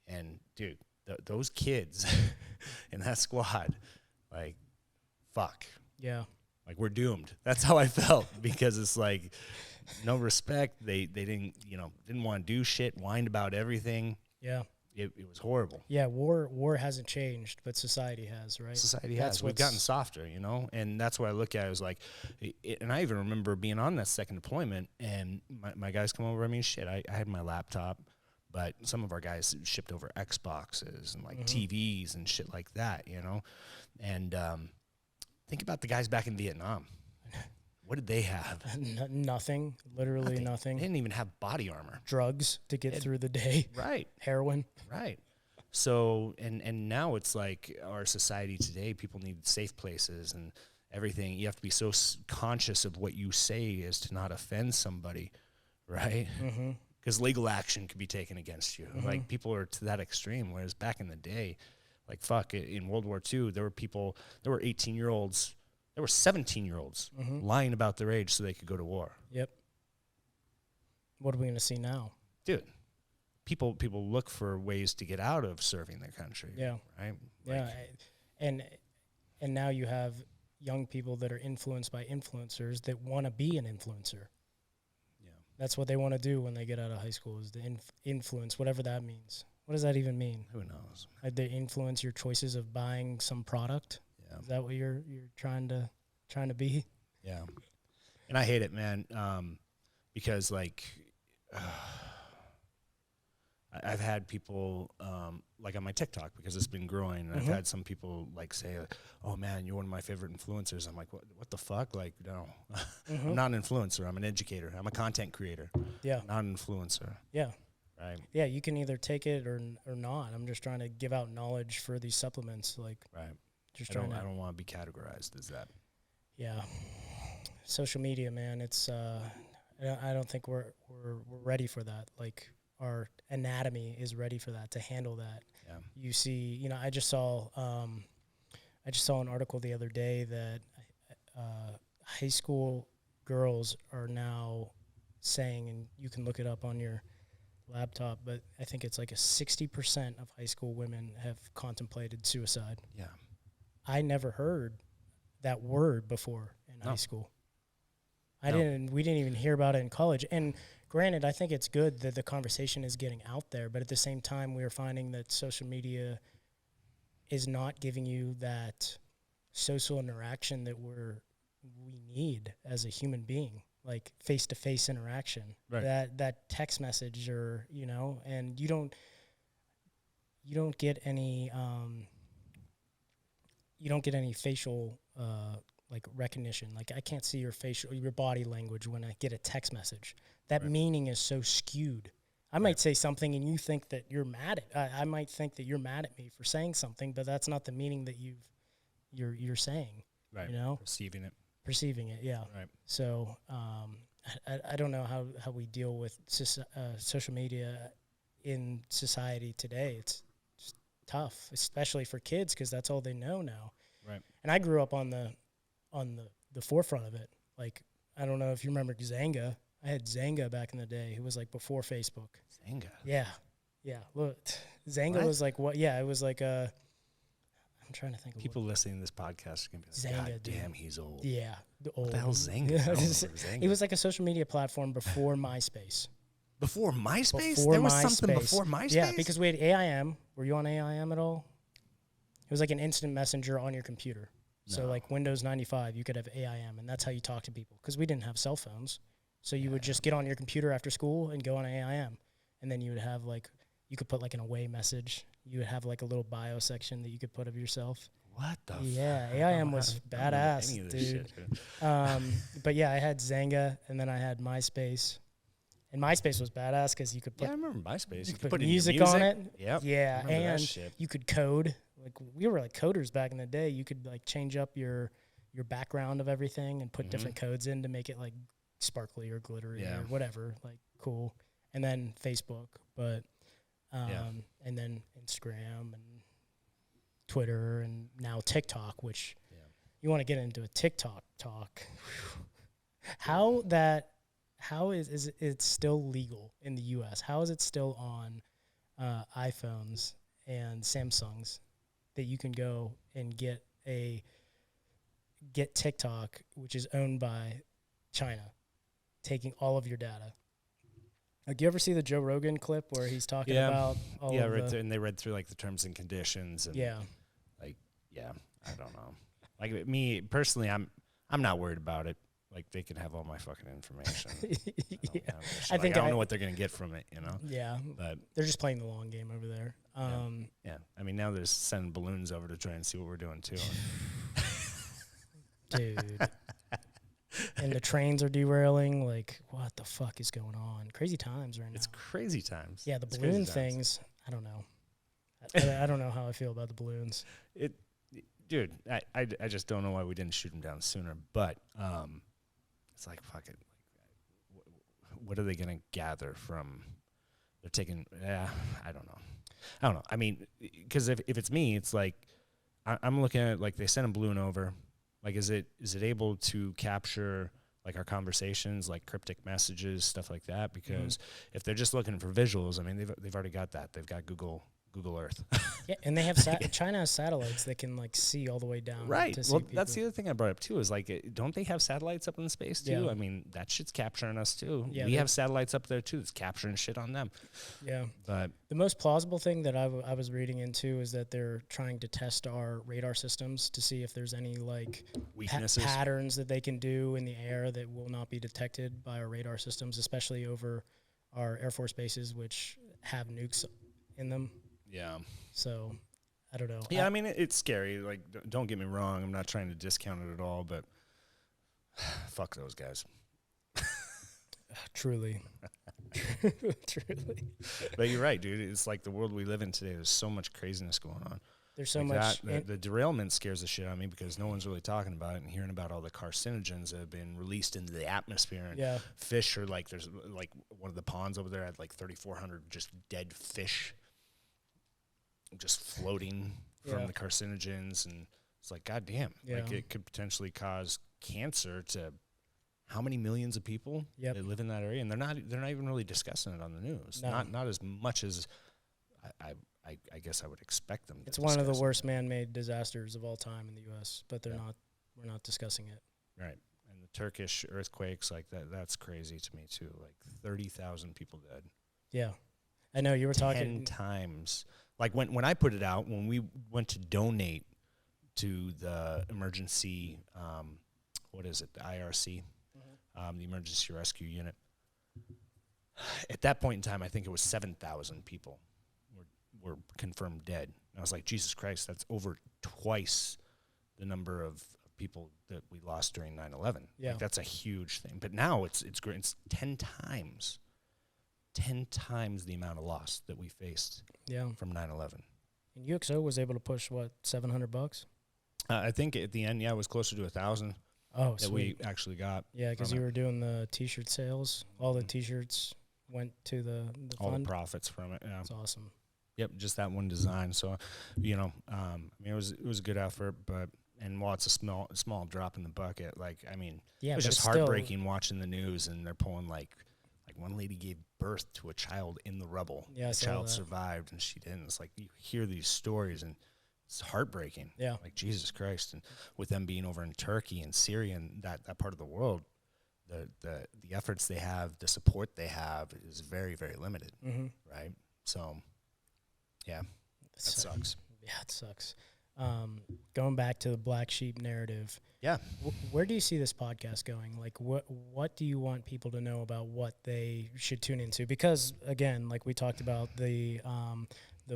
And, dude, those kids in that squad, like, fuck. Yeah. Like, we're doomed. That's how I felt, because it's like no respect. They didn't want to do shit, whined about everything. Yeah. It was horrible. Yeah, war hasn't changed, but society has, right? Society has. We've gotten softer, and that's what I look at. It was like, and I even remember being on that second deployment, and my guys come over. I mean, shit, I had my laptop, but some of our guys shipped over Xboxes and like TVs and shit like that, and think about the guys back in Vietnam. What did they have? Nothing. Literally nothing. They didn't even have body armor. Drugs to get through the day. Right. Heroin. Right. So, and now it's like our society today, people need safe places and everything. You have to be so conscious of what you say as to not offend somebody, right? Because legal action could be taken against you. Like, people are to that extreme, whereas back in the day, like, fuck, in World War II, there were 18-year-olds, there were 17-year-olds lying about their age so they could go to war. Yep. What are we going to see now? Dude, people look for ways to get out of serving their country. Yeah. Right? Yeah. And now you have young people that are influenced by influencers that want to be an influencer. Yeah. That's what they want to do when they get out of high school, is to influence, whatever that means. What does that even mean? Who knows? They influence your choices of buying some product? Yeah. Is that what you're trying to be? Yeah. And I hate it, man, because, like, I've had people, like, on my TikTok, because it's been growing, and I've had some people, like, say, oh, man, you're one of my favorite influencers. I'm like, what the fuck? Like, no. I'm not an influencer. I'm an educator. I'm a content creator. Yeah. Not an influencer. Yeah. Right. Yeah, you can either take it or not. I'm just trying to give out knowledge for these supplements. Like, right. Just I trying don't want to be categorized as that. Yeah. Social media, man, it's I don't think we're ready for that. Like, our anatomy is ready for that, to handle that. Yeah. You see, I just saw an article the other day that high school girls are now saying, and you can look it up on your laptop, but I think it's like 60% of high school women have contemplated suicide. Yeah. I never heard that word before in high school. We didn't even hear about it in college. And granted, I think it's good that the conversation is getting out there, but at the same time, we're finding that social media is not giving you that social interaction that we need as a human being, like face-to-face interaction. Right. That text message, or and you don't get any facial like recognition. Like, I can't see your body language when I get a text message. That meaning is so skewed. I might say something and you think that you're mad at. I might think that you're mad at me for saying something, but that's not the meaning that you're saying. Right. Perceiving it. Yeah. Right. So I don't know how we deal with social media in society today. It's just tough, especially for kids, because that's all they know now. Right. And I grew up on the forefront of it. Like, I don't know if you remember Zanga. I had Zanga back in the day. It was like before Facebook. Zanga? Yeah. Yeah. Look, Zanga was like what? Yeah, it was like I'm trying to think. People listening to this podcast are going to be like, Zanga, God damn, he's old. Yeah. What the hell's Zanga? It was like a social media platform before MySpace. Before MySpace? Before there was MySpace. something before MySpace? Yeah, because we had AIM. Were you on AIM at all? It was like an instant messenger on your computer. No. So like Windows 95, you could have AIM, and that's how you talk to people, because we didn't have cell phones. So you would just get on your computer after school and go on AIM, and then you would have you could put like an away message. You would have like a little bio section that you could put of yourself. What the Yeah, AIM was badass, dude. But yeah, I had Zanga, and then I had MySpace. And MySpace was badass because you could put... Yeah, I remember MySpace. You could put music on it. Yep. Yeah, and you could code. Like, we were like coders back in the day. You could like change up your background of everything and put different codes in to make it like sparkly or glittery or whatever, like cool. And then Facebook, but and then Instagram and Twitter, and now TikTok, which you want to get into a TikTok talk. How is it still legal in the U.S.? How is it still on iPhones and Samsungs that you can go and get a get TikTok, which is owned by China, taking all of your data. Like, do you ever see the Joe Rogan clip where he's talking about all of the... and they read through like the terms and conditions. And like, I don't know. Like me personally, I'm not worried about it. Like, they can have all my fucking information. I think I don't know what they're gonna get from it, you know. Yeah, but they're just playing the long game over there. Yeah. I mean, now they're sending balloons over to try and see what we're doing too. Dude. And the trains are derailing. Like, what the fuck is going on? Crazy times right now. It's crazy times. Yeah, the balloon things. I don't know. I don't know how I feel about the balloons. Dude, I just don't know why we didn't shoot them down sooner. But it's like, fuck it. What are they gonna gather from? They're taking. I don't know. I mean, because if it's me, it's like I'm looking at, like, they sent a balloon over. Like, is it able to capture, like, our conversations, like cryptic messages, stuff like that? Because if they're just looking for visuals, I mean, they've already got that. They've got Google Earth. Yeah, and they have China has satellites that can, like, see all the way down. Right. To see Well, people. that's the other thing I brought up too. Is like, don't they have satellites up in space too? Yeah. I mean, that shit's capturing us too. Yeah, we have satellites up there too. That's capturing shit on them. Yeah. But the most plausible thing that I was reading into is that they're trying to test our radar systems to see if there's any, like, weaknesses, patterns that they can do in the air that will not be detected by our radar systems, especially over our Air Force bases, which have nukes in them. Yeah. So, I don't know. Yeah, I mean, it's scary. Like, don't get me wrong. I'm not trying to discount it at all, but fuck those guys. Truly. Truly. But you're right, dude. It's like the world we live in today. There's so much craziness going on. There's so like much. The derailment scares the shit out of me because no one's really talking about it and hearing about all the carcinogens that have been released into the atmosphere. And fish are like, there's like one of the ponds over there had like 3,400 just dead fish just floating from the carcinogens. And it's like, goddamn, like, it could potentially cause cancer to how many millions of people that live in that area, and they're not even really discussing it on the news. No. Not as much as I guess I would expect them to. It's one of the worst man-made disasters of all time in the U.S., but we're not discussing it. Right. And the Turkish earthquakes, like that's crazy to me too. Like 30,000 people dead. Yeah. I know you were 10 talking times. Like when I put it out, when we went to donate to the emergency, what is it, the IRC, the Emergency Rescue Unit. At that point in time, I think it was 7,000 people were confirmed dead. And I was like, Jesus Christ, that's over twice the number of people that we lost during 9/11. Yeah. Like, that's a huge thing. But now it's great. It's 10 times the amount of loss that we faced from 9/11. And UXO was able to push, what, $700? I think at the end, it was closer to 1,000 that we actually got. Yeah, because you were doing the T-shirt sales. All the T-shirts went to the all fund. the profits from it. Yeah. That's awesome. Yep, just that one design. So, I mean, it was a good effort, and while it's a small drop in the bucket, like, I mean, it was just heartbreaking watching the news, and they're pulling like one lady gave birth to a child in the rubble. Yeah, the child survived, and she didn't. It's like you hear these stories, and it's heartbreaking. Yeah, like Jesus Christ, and with them being over in Turkey and Syria and that part of the world, the efforts they have, the support they have is very, very limited. Right, so. Yeah, that sucks. Yeah, it sucks. Going back to the black sheep narrative. Yeah. Where do you see this podcast going? Like, what do you want people to know about what they should tune into? Because, again, like we talked about, the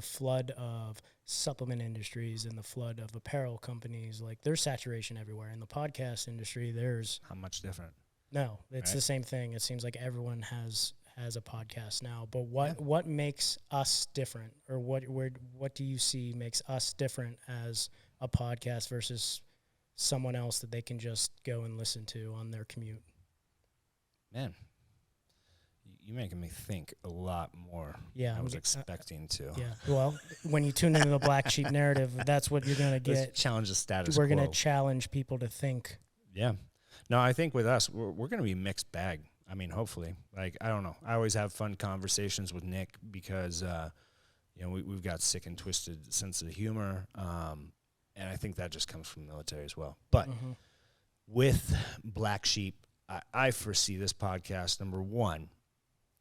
flood of supplement industries and the flood of apparel companies, like, there's saturation everywhere. In the podcast industry, there's... How much different? No, it's the same thing. It seems like everyone has a podcast now, but what makes us different, or what do you see makes us different as a podcast versus someone else that they can just go and listen to on their commute? Man, you're making me think a lot more. Yeah, than I was expecting to. Yeah, well, when you tune into the black sheep narrative, that's what you're gonna get. Let's challenge the status We're quo. gonna challenge people to think. Yeah, no, I think with us, we're gonna be a mixed bag. I mean, hopefully. Like, I don't know. I always have fun conversations with Nick because, we've got sick and twisted sense of humor, and I think that just comes from the military as well. But with Black Sheep, I foresee this podcast, number one,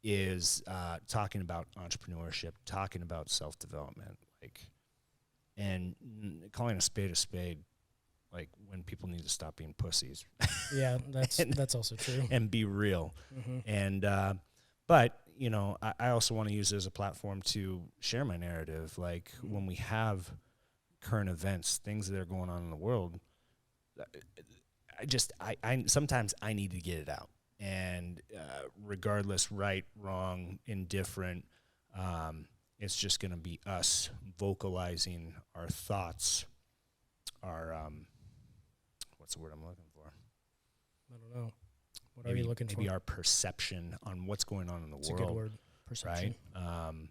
is talking about entrepreneurship, talking about self-development, and calling a spade, like when people need to stop being pussies. Yeah, that's also true. And be real. Mm-hmm. And, but, you know, I also want to use it as a platform to share my narrative. Like when we have current events, things that are going on in the world, I sometimes I need to get it out. And regardless, right, wrong, indifferent, it's just going to be us vocalizing our thoughts, our, what's the word I'm looking for? I don't know. What are you looking for? Maybe our perception on what's going on in the world. It's a good word, perception. Right?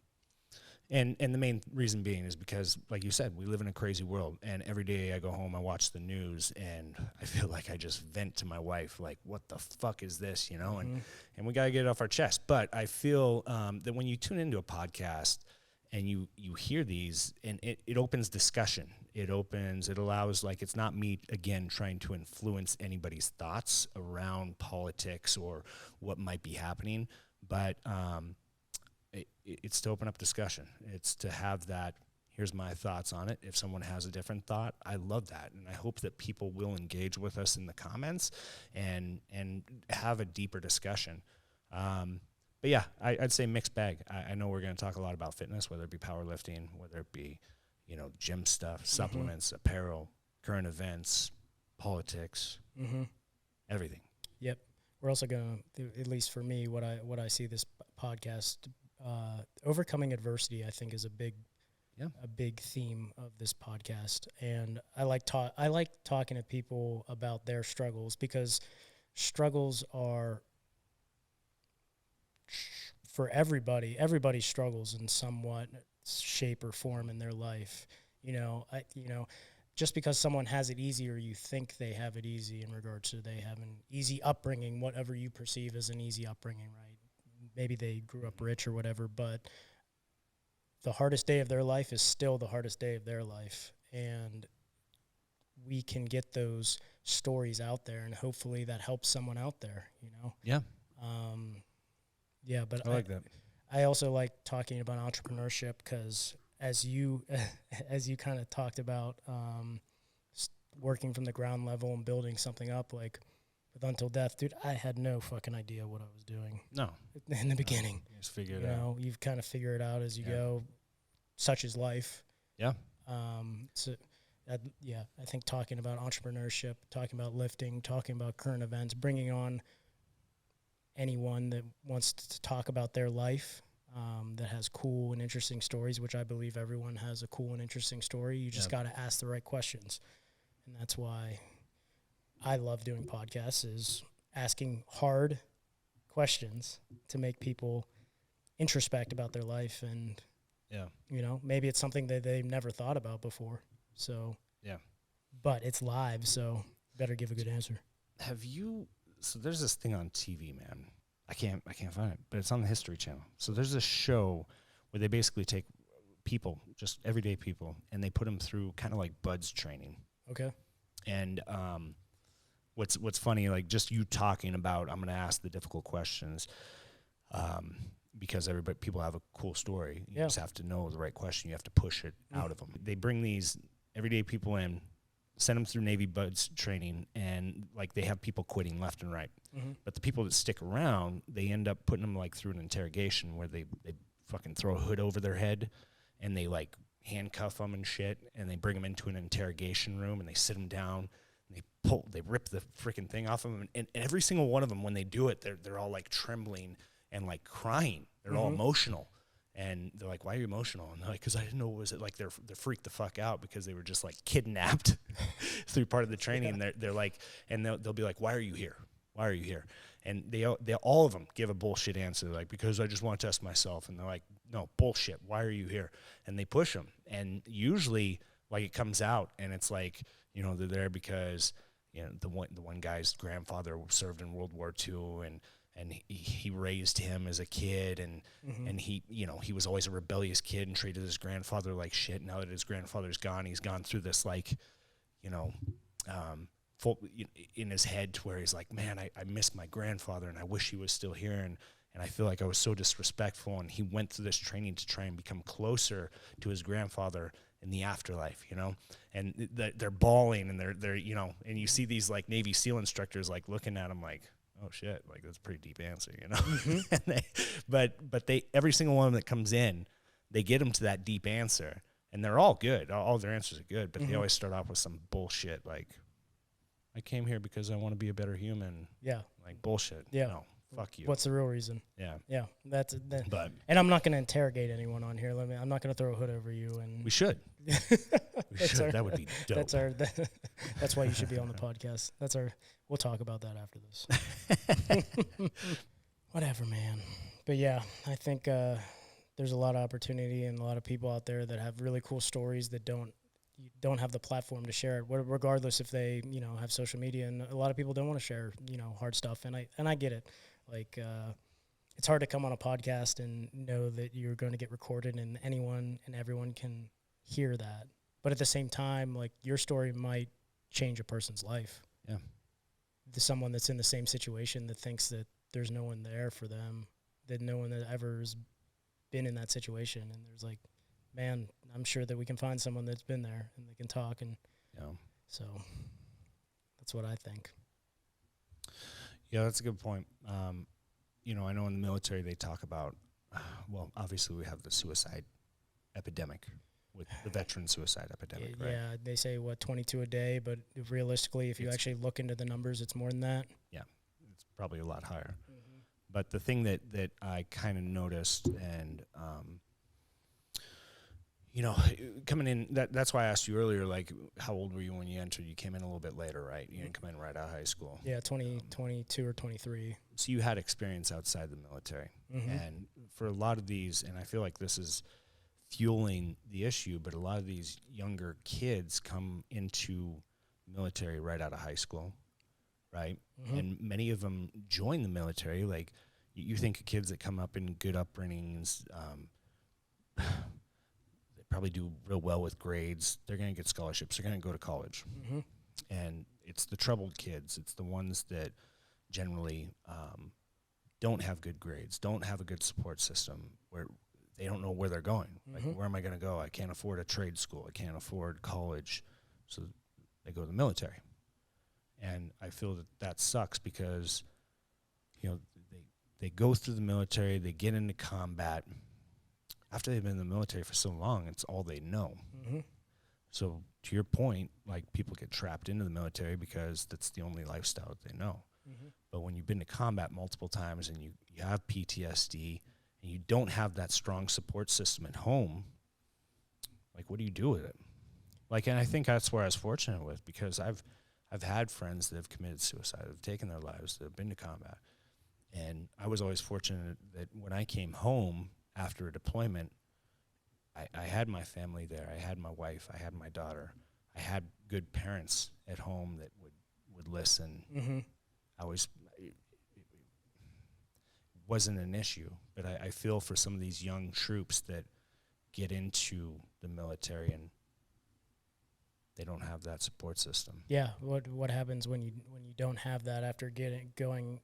And the main reason being is because, like you said, we live in a crazy world. And every day I go home, I watch the news, and I feel like I just vent to my wife, like, what the fuck is this, you know? Mm-hmm. And we got to get it off our chest. But I feel that when you tune into a podcast and you hear these, and it opens discussion. It allows, like, it's not me, again, trying to influence anybody's thoughts around politics or what might be happening. But it's to open up discussion. It's to have that, here's my thoughts on it. If someone has a different thought, I love that. And I hope that people will engage with us in the comments and have a deeper discussion. But yeah, I'd say mixed bag. I know we're going to talk a lot about fitness, whether it be powerlifting, whether it be, you know, gym stuff, supplements, apparel, current events, politics, everything. Yep. We're also going to, at least for me, what I see this podcast, overcoming adversity, I think, is a big theme of this podcast. And I like talking to people about their struggles, because struggles are for everybody. Everybody struggles in somewhat shape or form in their life. Just because someone has it easy, or you think they have it easy in regards to they have an easy upbringing, whatever you perceive as an easy upbringing, right? Maybe they grew up rich or whatever, but the hardest day of their life is still the hardest day of their life. And we can get those stories out there, and hopefully that helps someone out there, you know? Yeah. But I like that. I also like talking about entrepreneurship, because as you kind of talked about, working from the ground level and building something up, like with Until Death, dude, I had no fucking idea what I was doing. No. In the beginning. You just figure it You out. know, you've kind of figured it out as you go. Such is life. Yeah. I think talking about entrepreneurship, talking about lifting, talking about current events, bringing on anyone that wants to talk about their life, that has cool and interesting stories, which I believe everyone has a cool and interesting story. You just got to ask the right questions. And that's why I love doing podcasts, is asking hard questions to make people introspect about their life. And, you know, maybe it's something that they've never thought about before. So, but it's live, so better give a good answer. So there's this thing on TV, man. I can't find it, but it's on the History Channel. So there's this show where they basically take people, just everyday people, and they put them through kind of like Bud's training. Okay. And what's funny, like just you talking about, I'm going to ask the difficult questions, because people have a cool story. You just have to know the right question. You have to push it out of them. They bring these everyday people in, send them through Navy Bud's training, and like they have people quitting left and right. But the people that stick around, they end up putting them like through an interrogation where they fucking throw a hood over their head, and they like handcuff them and shit, and they bring them into an interrogation room, and they sit them down, and they rip the freaking thing off of them, and every single one of them, when they do it, they're all like trembling and like crying. They're all emotional. And they're like, why are you emotional? And they're like, because I didn't know what was it. Like, they're freaked the fuck out because they were just like kidnapped through part of the training. And they're like, and they'll be like, why are you here? Why are you here? And they all of them give a bullshit answer, like, because I just want to test myself. And they're like, no, bullshit. Why are you here? And they push them. And usually, like, it comes out, and it's like, you know, they're there because, you know, the one guy's grandfather served in World War II, and he raised him as a kid, and he, you know, he was always a rebellious kid and treated his grandfather like shit. Now that his grandfather's gone, he's gone through this, like, you know, in his head to where he's like, man, I miss my grandfather and I wish he was still here. And I feel like I was so disrespectful. And he went through this training to try and become closer to his grandfather in the afterlife, you know, and they're bawling and they're, you know, and you see these like Navy SEAL instructors like looking at him like, oh shit, like that's a pretty deep answer, you know. And but they every single one that comes in, they get them to that deep answer, and they're all good. All their answers are good, but they always start off with some bullshit like, I came here because I want to be a better human. Yeah, like bullshit. Yeah, no, fuck you. What's the real reason? Yeah, yeah. But and I'm not going to interrogate anyone on here. I'm not going to throw a hood over you. And we should. We should. That would be dope. That's why you should be on the podcast. We'll talk about that after this. Whatever, man. But yeah, I think there's a lot of opportunity and a lot of people out there that have really cool stories that don't have the platform to share it, regardless if they, you know, have social media. And a lot of people don't want to share, you know, hard stuff. And I get it. Like, it's hard to come on a podcast and know that you're going to get recorded and anyone and everyone can hear that. But at the same time, like, your story might change a person's life. Yeah. Someone that's in the same situation that thinks that there's no one there for them, that no one that ever has been in that situation. And there's like, man, I'm sure that we can find someone that's been there and they can talk. And so that's what I think. Yeah, that's a good point. You know, I know in the military they talk about, well, obviously we have the suicide epidemic, with the veteran suicide epidemic, right? Yeah, they say, 22 a day, but realistically, if you actually look into the numbers, it's more than that. Yeah, it's probably a lot higher. Mm-hmm. But the thing that I kind of noticed, and, you know, coming in, that's why I asked you earlier, like, how old were you when you entered? You came in a little bit later, right? You didn't come in right out of high school. Yeah, 22 or 23. So you had experience outside the military. Mm-hmm. And for a lot of these, and I feel like this is fueling the issue, but a lot of these younger kids come into military right out of high school, right? Mm-hmm. And many of them join the military. Like, you think of kids that come up in good upbringings, they probably do real well with grades. They're going to get scholarships. They're going to go to college. Mm-hmm. And it's the troubled kids. It's the ones that generally don't have good grades, don't have a good support system, where they don't know where they're going. Mm-hmm. Like, where am I going to go? I can't afford a trade school. I can't afford college. So they go to the military. And I feel that sucks because, you know, they go through the military, they get into combat. After they've been in the military for so long, it's all they know. Mm-hmm. So to your point, like, people get trapped into the military because that's the only lifestyle that they know. Mm-hmm. But when you've been to combat multiple times and you have PTSD, and you don't have that strong support system at home, like, what do you do with it? Like, and I think that's where I was fortunate with, because I've had friends that have committed suicide, that have taken their lives, that have been to combat. And I was always fortunate that when I came home after a deployment, I had my family there. I had my wife. I had my daughter. I had good parents at home that would listen. Mm-hmm. Wasn't an issue, but I feel for some of these young troops that get into the military and they don't have that support system. Yeah, what happens when you don't have that after going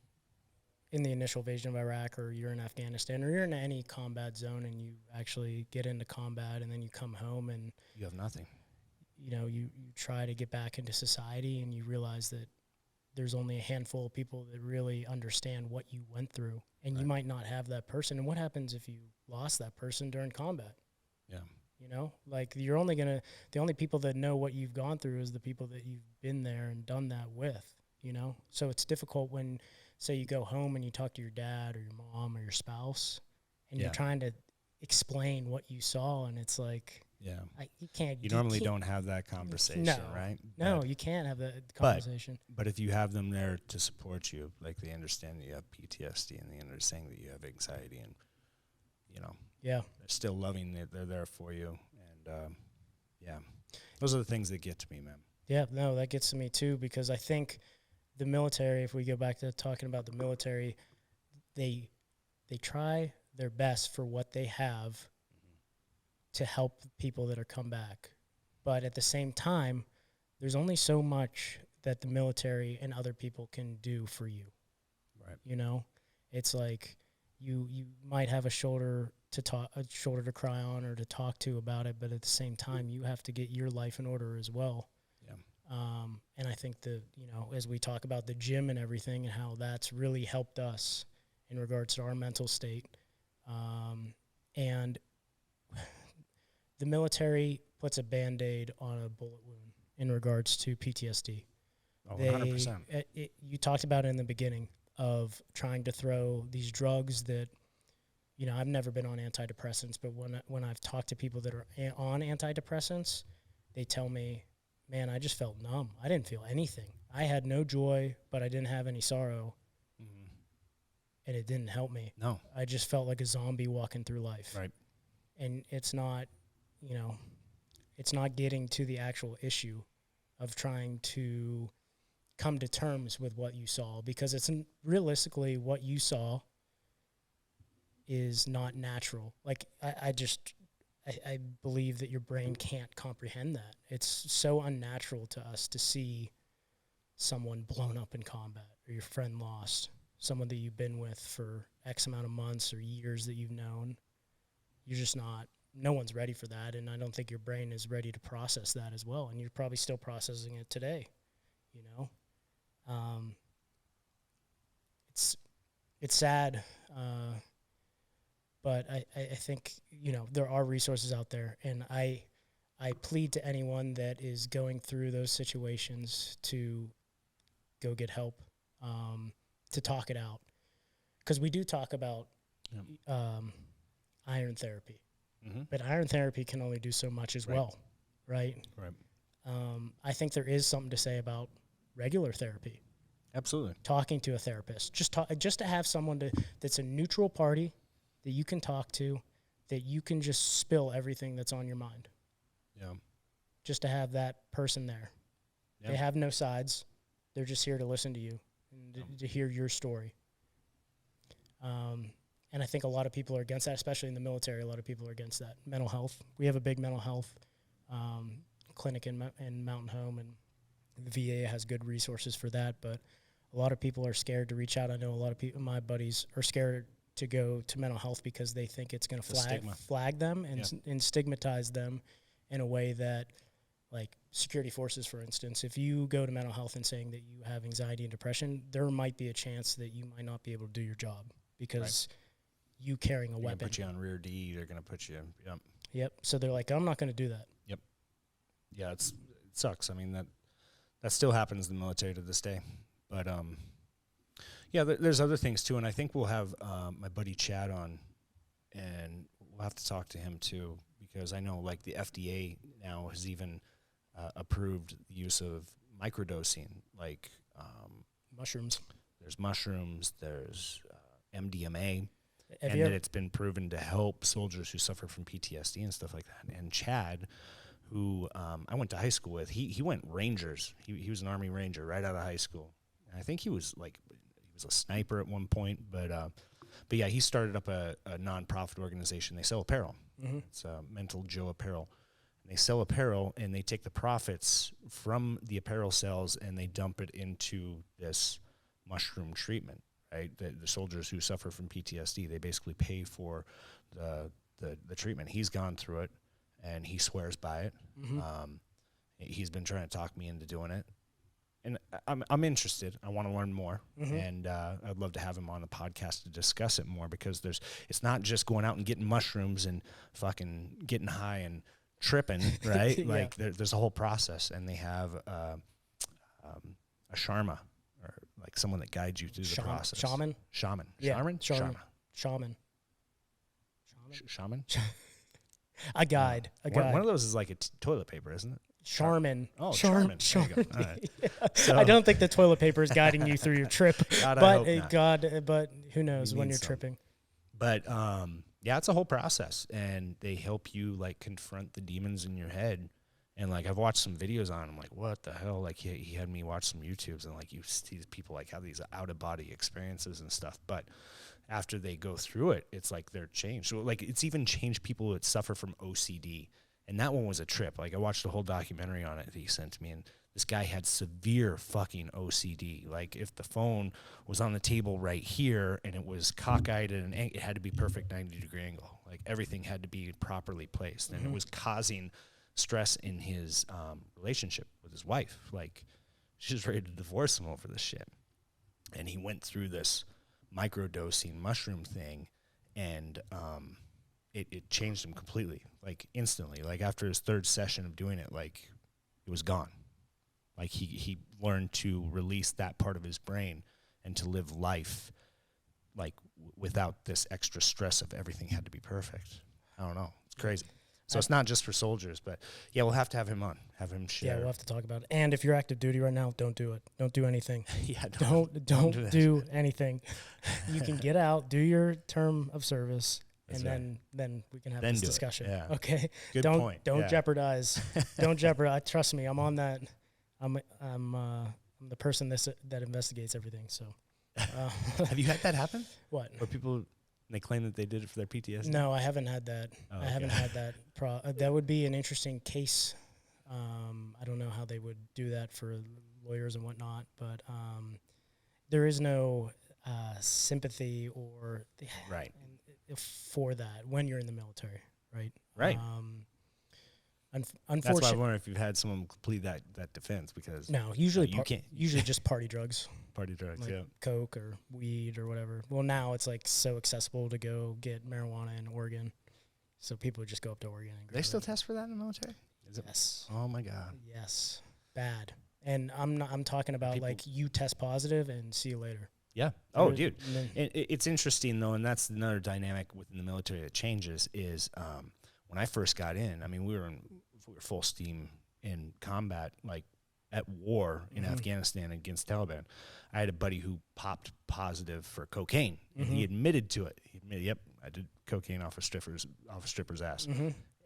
in the initial invasion of Iraq, or you're in Afghanistan, or you're in any combat zone and you actually get into combat and then you come home and you have nothing. You know, you try to get back into society and you realize that there's only a handful of people that really understand what you went through. And you might not have that person. And what happens if you lost that person during combat? Yeah. You know, like, the only people that know what you've gone through is the people that you've been there and done that with, you know? So it's difficult when, say, you go home and you talk to your dad or your mom or your spouse and you're trying to explain what you saw, and it's like, you can't. You normally don't have that conversation, right? No, you can't have that conversation. But if you have them there to support you, like, they understand that you have PTSD and they understand that you have anxiety, and, you know, they're still loving it. They're there for you. And, those are the things that get to me, man. Yeah, no, that gets to me too, because I think the military, if we go back to talking about the military, they try their best for what they have to help people that are come back. But at the same time, there's only so much that the military and other people can do for you. Right. You know, it's like you might have a shoulder to cry on or to talk to about it, but at the same time, you have to get your life in order as well. Yeah. And I think that, you know, as we talk about the gym and everything and how that's really helped us in regards to our mental state, and the military puts a Band-Aid on a bullet wound in regards to PTSD. Oh, 100%. You talked about it in the beginning of trying to throw these drugs that, you know, I've never been on antidepressants, but when I've talked to people that are on antidepressants, they tell me, man, I just felt numb. I didn't feel anything. I had no joy, but I didn't have any sorrow. Mm-hmm. And it didn't help me. No. I just felt like a zombie walking through life. Right. And it's not, you know, it's not getting to the actual issue of trying to come to terms with what you saw, because it's realistically what you saw is not natural. Like, I believe that your brain can't comprehend that. It's so unnatural to us to see someone blown up in combat, or your friend lost, someone that you've been with for X amount of months or years that you've known. You're just not, no one's ready for that, and I don't think your brain is ready to process that as well, and you're probably still processing it today, you know? It's sad, but I think, you know, there are resources out there, and I plead to anyone that is going through those situations to go get help, to talk it out. Because we do talk about iron therapy, but iron therapy can only do so much as well, right? Right. I think there is something to say about regular therapy. Absolutely. Talking to a therapist, just to have someone that's a neutral party that you can talk to, that you can just spill everything that's on your mind. Yeah. Just to have that person there. Yeah. They have no sides. They're just here to listen to you and to hear your story. And I think a lot of people are against that, especially in the military. A lot of people are against that. Mental health. We have a big mental health clinic in Mountain Home, and the VA has good resources for that. But a lot of people are scared to reach out. I know a lot of people, my buddies, are scared to go to mental health because they think it's going to flag them and stigmatize them in a way that, like security forces, for instance, if you go to mental health and saying that you have anxiety and depression, there might be a chance that you might not be able to do your job because you carrying a weapon. They're going to put you on rear D. They're going to put you, Yep. So they're like, I'm not going to do that. Yep. Yeah, it sucks. I mean, that still happens in the military to this day. But, yeah, there's other things, too. And I think we'll have my buddy Chad on, and we'll have to talk to him, too, because I know, like, the FDA now has even approved the use of microdosing, like mushrooms. There's mushrooms, there's MDMA, and that it's been proven to help soldiers who suffer from PTSD and stuff like that. And Chad, who I went to high school with, he went Rangers. He was an Army Ranger right out of high school. And I think he was a sniper at one point, but yeah, he started up a nonprofit organization. They sell apparel. Mm-hmm. It's Mental Joe Apparel. And they sell apparel, and they take the profits from the apparel sales and they dump it into this mushroom treatment. Right, the soldiers who suffer from PTSD, they basically pay for the treatment. He's gone through it, and he swears by it. Mm-hmm. He's been trying to talk me into doing it, and I'm interested. I want to learn more, and I'd love to have him on the podcast to discuss it more, because it's not just going out and getting mushrooms and fucking getting high and tripping, right? Yeah. Like there's a whole process, and they have a sharma, or like someone that guides you through the process. Shaman. Yeah. Shaman. A guide. One of those is like a toilet paper, isn't it? Charmin. Oh, Charmin. There you go. All right. Yeah. So, I don't think the toilet paper is guiding you through your trip. But who knows when you're tripping. But yeah, it's a whole process, and they help you like confront the demons in your head. And like I've watched some videos on him, like what the hell? Like he had me watch some YouTubes, and like you see people like have these out of body experiences and stuff. But after they go through it, it's like they're changed. So like it's even changed people that suffer from OCD. And that one was a trip. Like I watched a whole documentary on it that he sent to me, and This guy had severe fucking OCD. Like if the phone was on the table right here and it was cockeyed at it had to be perfect 90-degree angle. Like everything had to be properly placed, and it was causing stress in his relationship with his wife. Like she was ready to divorce him over this shit. And he went through this microdosing mushroom thing, and it changed him completely, like instantly. Like after his third session of doing it, like it was gone. Like he learned to release that part of his brain and to live life like without this extra stress of everything had to be perfect. I don't know. It's crazy. So it's not just for soldiers, but yeah, we'll have to have him on, have him share. Yeah, we'll have to talk about it. And if you're active duty right now, don't do it. Don't do anything. Yeah, don't do anything. You can get out, do your term of service, That's and then we can have this discussion. Yeah. Okay. Good don't point. Don't Yeah. jeopardize. Don't jeopardize. Trust me, I'm on that. I'm the person that investigates everything. So, Have you had that happen? what? Where people they claim that they did it for their PTSD? No, I haven't had that. Oh, I haven't had that. That would be an interesting case. I don't know how they would do that for lawyers and whatnot, but there is no sympathy or Right. for that when you're in the military, right? Right. That's why I Unfortunately, wonder if you've had someone complete that defense, because no. Usually, you can't. Usually just party drugs. Party drugs, Like yeah. coke or weed or whatever. Well, now it's like so accessible to go get marijuana in Oregon, so people just go up to Oregon and grab They still it. test for that in the military? Is it? Yes. Oh my God. Yes. Bad. And I'm talking about People- like you test positive and see you later. Yeah. Oh, There- dude. and then- It's interesting though, and that's another dynamic within the military that changes. Is when I first got in, I mean, we were full steam in combat, like at war in Afghanistan against Taliban. I had a buddy who popped positive for cocaine, and he admitted to it. He admitted, "Yep, I did cocaine off a stripper's ass,"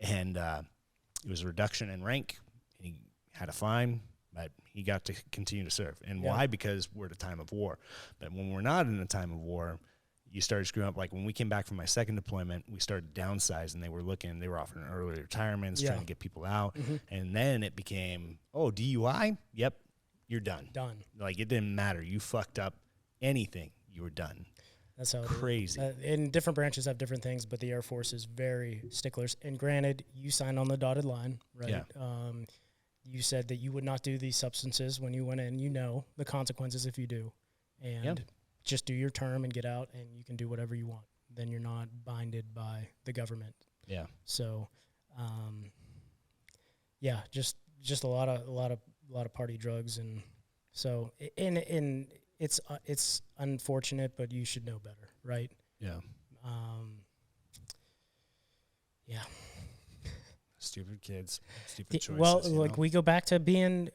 and it was a reduction in rank. He had a fine, but he got to continue to serve. And why? Because we're at a time of war. But when we're not in a time of war, you started screwing up. Like when we came back from my second deployment, we started downsizing. They were offering early retirements, trying to get people out. And then it became, oh, DUI? Yep, you're done. Done. Like it didn't matter. You fucked up anything, you were done. That's how Crazy. it is. And different branches have different things, but the Air Force is very sticklers. And granted, you signed on the dotted line, right? Yeah. You said that you would not do these substances when you went in. You know the consequences if you do. And just do your term and get out, and you can do whatever you want. Then you're not binded by the government. Yeah. So, yeah, just a lot of party drugs, and so and it's unfortunate, but you should know better, right? Yeah. Yeah. Stupid kids, stupid choices. Well, you like know? we go back to being.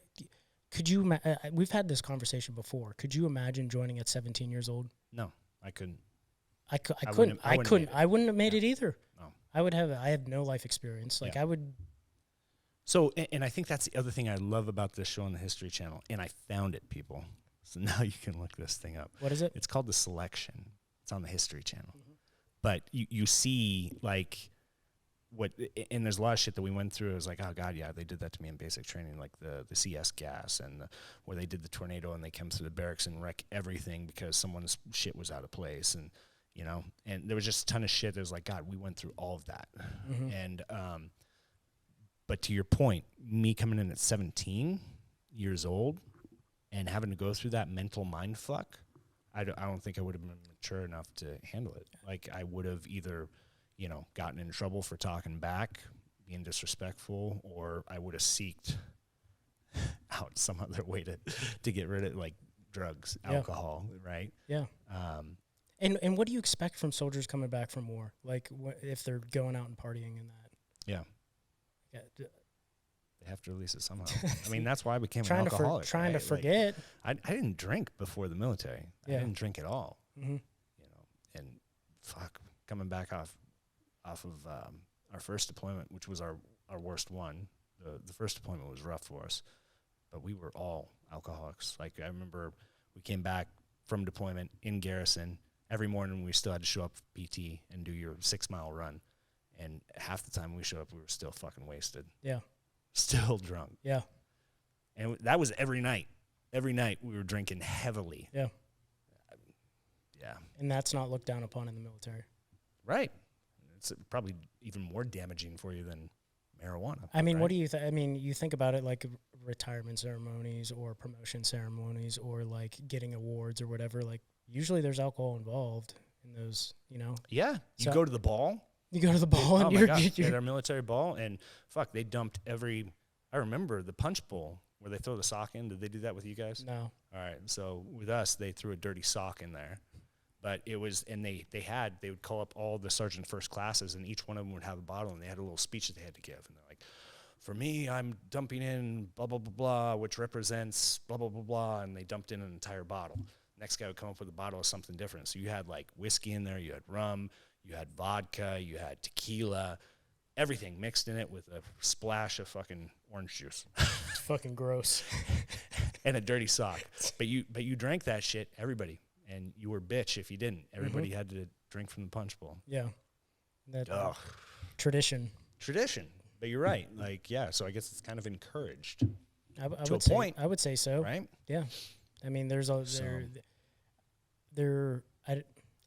Could you? We've had this conversation before. Could you imagine joining at 17 years old? No, I couldn't. I couldn't. wouldn't I have couldn't. made it. I wouldn't have made it either. No. I have no life experience. Like Yeah. I would. So, and I think that's the other thing I love about this show on the History Channel, and I found it, people. So now you can look this thing up. What is it? It's called The Selection. It's on the History Channel. But you see, like, what, and there's a lot of shit that we went through. It was like, oh, God, yeah, they did that to me in basic training, like the CS gas, and where they did the tornado, and they come through the barracks and wreck everything because someone's shit was out of place. And, you know, and there was just a ton of shit that was like, God, we went through all of that. And, but to your point, me coming in at 17 years old and having to go through that mental mind fuck, I don't think I would have been mature enough to handle it. Like I would have either, you know, gotten in trouble for talking back, being disrespectful, or I would have seeked out some other way to get rid of, like, drugs, alcohol, right? Yeah. And what do you expect from soldiers coming back from war? Like if they're going out and partying and that? Yeah. Yeah. They have to release it somehow. I mean, that's why I became an Trying alcoholic. to right? forget. Like, I didn't drink before the military. Yeah. I didn't drink at all. Mm-hmm. You know, and fuck, coming back off of our first deployment, which was our worst one. The first deployment was rough for us, but we were all alcoholics. Like I remember we came back from deployment in garrison. Every morning we still had to show up for PT and do your 6-mile run. And half the time we showed up, we were still fucking wasted. Yeah. Still drunk. Yeah. And that was every night. Every night we were drinking heavily. Yeah. Yeah. And that's not looked down upon in the military. Right. It's probably even more damaging for you than marijuana. I mean, right? what do you I mean, you think about it like retirement ceremonies or promotion ceremonies or like getting awards or whatever. Like, usually there's alcohol involved in those, you know? Yeah. You So- go to the ball. You go to the ball Oh and my you're, God. you're At our military ball, and fuck, they dumped I remember the punch bowl where they throw the sock in. Did they do that with you guys? no. All right. So with us, they threw a dirty sock in there. But it was, and they would call up all the sergeant first classes, and each one of them would have a bottle, and they had a little speech that they had to give. And they're like, for me, I'm dumping in blah, blah, blah, blah, which represents blah, blah, blah, blah. And they dumped in an entire bottle. Next guy would come up with a bottle of something different. So you had like whiskey in there, you had rum, you had vodka, you had tequila, everything mixed in it with a splash of fucking orange juice. It's fucking gross. And a dirty sock. But you drank that shit, everybody. And you were bitch if you didn't. Everybody had to drink from the punch bowl. Yeah. That Ugh. tradition. Tradition. But you're right. Like, yeah, so I guess it's kind of encouraged. I To a would say, point. I would say so. Right? Yeah. I mean, there's a, So-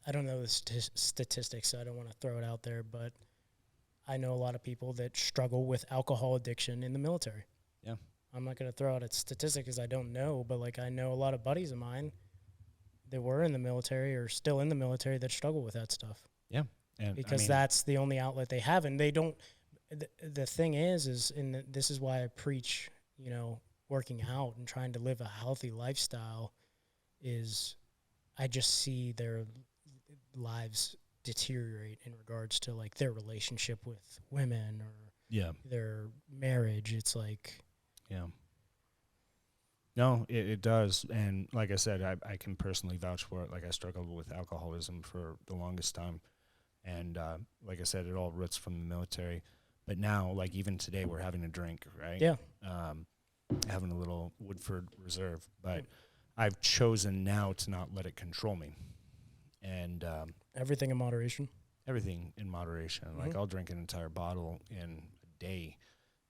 I don't know the statistics, so I don't want to throw it out there, but I know a lot of people that struggle with alcohol addiction in the military. Yeah. I'm not going to throw out a statistic because I don't know, but like I know a lot of buddies of mine that were in the military or still in the military that struggle with that stuff. Yeah. And Because that's the only outlet they have, and they don't. The thing is, this is why I preach, you know, working out and trying to live a healthy lifestyle. Is I just see their lives deteriorate in regards to like their relationship with women or yeah. their marriage. It's like, Yeah. No, it does. And like I said, I can personally vouch for it. Like I struggled with alcoholism for the longest time. And like I said, it all roots from the military. But now, like even today, we're having a drink, right? yeah, Having a little Woodford Reserve. But I've chosen now to not let it control me. And everything in moderation. everything in moderation. Mm-hmm. Like I'll drink an entire bottle in a day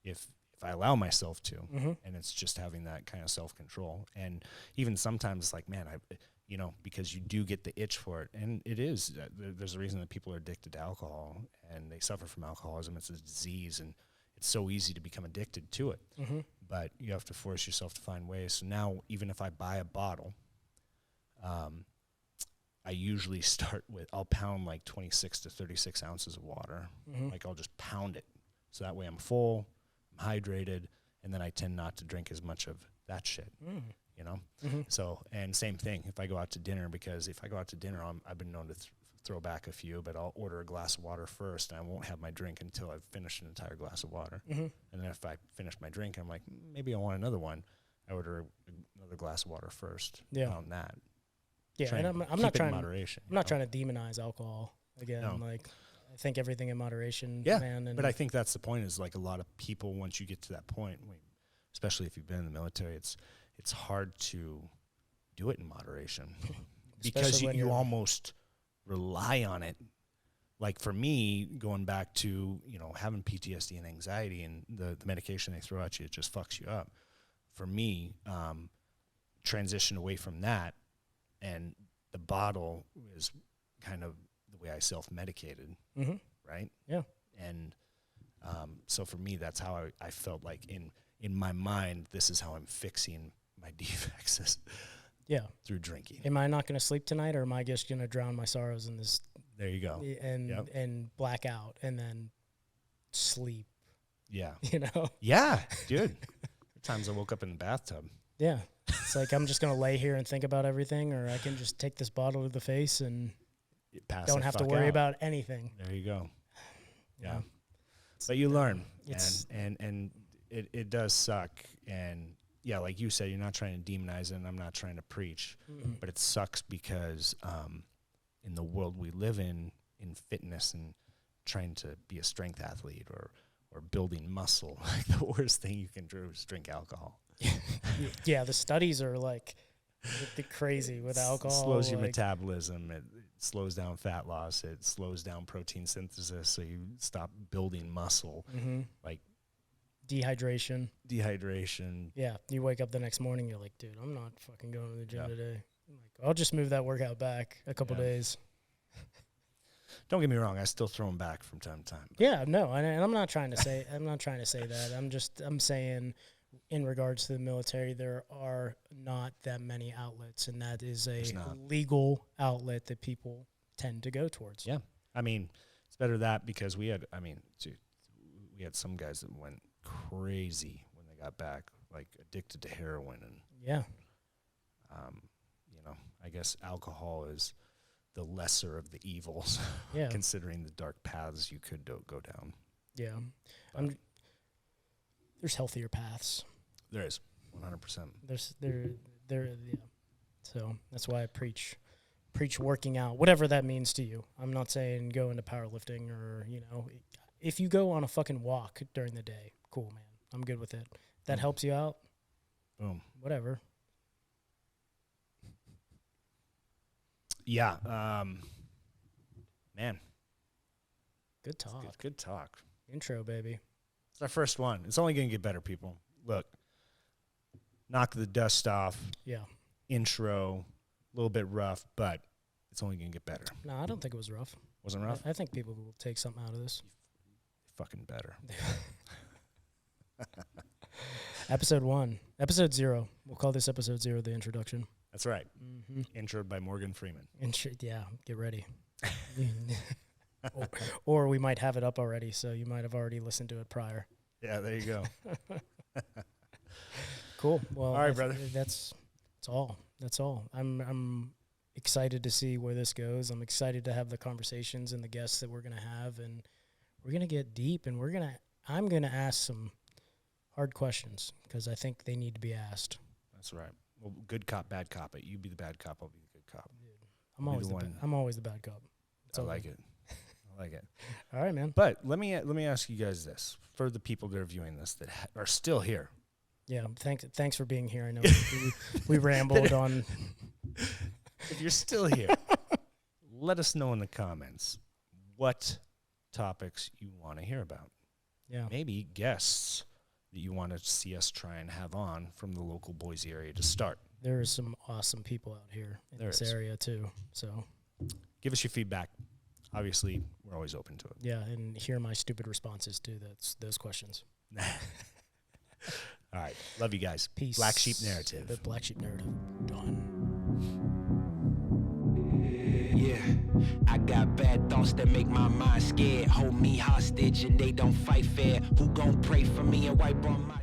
if I allow myself to. Mm-hmm. And it's just having that kind of self-control. And even sometimes like, man, you know, because you do get the itch for it. And it is, there's a reason that people are addicted to alcohol and they suffer from alcoholism. It's a disease and it's so easy to become addicted to it. Mm-hmm. But you have to force yourself to find ways. So now, even if I buy a bottle, I usually start with, I'll pound like 26 to 36 ounces of water. Mm-hmm. Like I'll just pound it. So that way I'm full, I'm hydrated, and then I tend not to drink as much of that shit, you know? Mm-hmm. So, and same thing if I go out to dinner, because if I go out to dinner, I've been known to throw back a few, but I'll order a glass of water first, and I won't have my drink until I've finished an entire glass of water. Mm-hmm. And then if I finish my drink, I'm like, maybe I want another one. I order another glass of water first. Yeah. Pound that. Yeah, Try and and I'm keep not it in trying. moderation. I'm not trying to demonize alcohol again. No. Like, I think everything in moderation. Yeah, man. And but I think that's the point. Is like a lot of people, once you get to that point, especially if you've been in the military, it's hard to do it in moderation because Especially when you you're- almost rely on it. Like for me, going back to, you know, having PTSD and anxiety and the medication they throw at you, it just fucks you up. For me, transition away from that, and the bottle is kind of the way I self-medicated, Mhm. right? Yeah. And so for me, that's how I felt like in my mind, this is how I'm fixing my defects is Yeah. through drinking. Am I not going to sleep tonight, or am I just going to drown my sorrows in this There you go. and black out and then sleep? Yeah. You know? Yeah, dude. Times I woke up in the bathtub. Yeah. It's like I'm just going to lay here and think about everything, or I can just take this bottle to the face and Pass don't the have to fuck worry out. about anything. There you go. Yeah. Yeah. But you learn. It's- And it does suck. And yeah, like you said, you're not trying to demonize it, and I'm not trying to preach. Mhm. But it sucks because in the world we live in fitness and trying to be a strength athlete or building muscle, like the worst thing you can do is drink alcohol. Yeah, the studies are like the crazy with alcohol. Slows your like, metabolism. It slows down fat loss. It slows down protein synthesis, so you stop building muscle. Mhm. Like Dehydration. Yeah, you wake up the next morning, you're like, dude, I'm not fucking going to the gym today. I'm like, I'll just move that workout back a couple days. Don't get me wrong, I still throw them back from time to time. Yeah, no, and I'm not trying to say that. I'm saying in regards to the military, there are not that many outlets, and that is a legal outlet that people tend to go towards. Yeah. I mean, it's better that because we had some guys that went crazy when they got back, like addicted to heroin. And I guess alcohol is the lesser of the evils, considering the dark paths you could go down. Yeah. There's healthier paths. There is, 100%. So that's why I preach working out, whatever that means to you. I'm not saying go into powerlifting or, if you go on a fucking walk during the day, cool, man. I'm good with it. That helps you out. Boom. Whatever. Yeah. Man. Good talk. Good talk. Intro, baby. It's our first one. It's only going to get better, people. Look. Knock the dust off. Yeah. Intro. A little bit rough, but it's only going to get better. No, I don't think it was rough. Wasn't rough? I think people will take something out of this. Fucking better. Episode 1. Episode 0. We'll call this episode 0 the introduction. That's right. Mm-hmm. Introed by Morgan Freeman. Yeah, get ready. or we might have it up already, so you might have already listened to it prior. Yeah, there you go. Cool. Well, all right, brother. That's all. That's all. I'm excited to see where this goes. I'm excited to have the conversations and the guests that we're going to have, and we're going to get deep, and I'm going to ask some hard questions because I think they need to be asked. That's right. Well, good cop, bad cop. You be the bad cop, I'll be the good cop. Dude, I'm always the bad cop. I like it. I like it. All right, man. But let me ask you guys this for the people that are viewing this that are still here. Yeah, thanks for being here. I know we rambled on. If you're still here, let us know in the comments what topics you want to hear about. Yeah. Maybe guests that you want to see us try and have on from the local Boise area to start. There are some awesome people out here in this area too. So give us your feedback. Obviously, we're always open to it. Yeah, and hear my stupid responses to those questions. All right. Love you guys. Peace. Black Sheep Narrative. The Black Sheep Narrative. Done. Yeah, I got bad thoughts that make my mind scared. Hold me hostage and they don't fight fair. Who gon' pray for me and wipe on my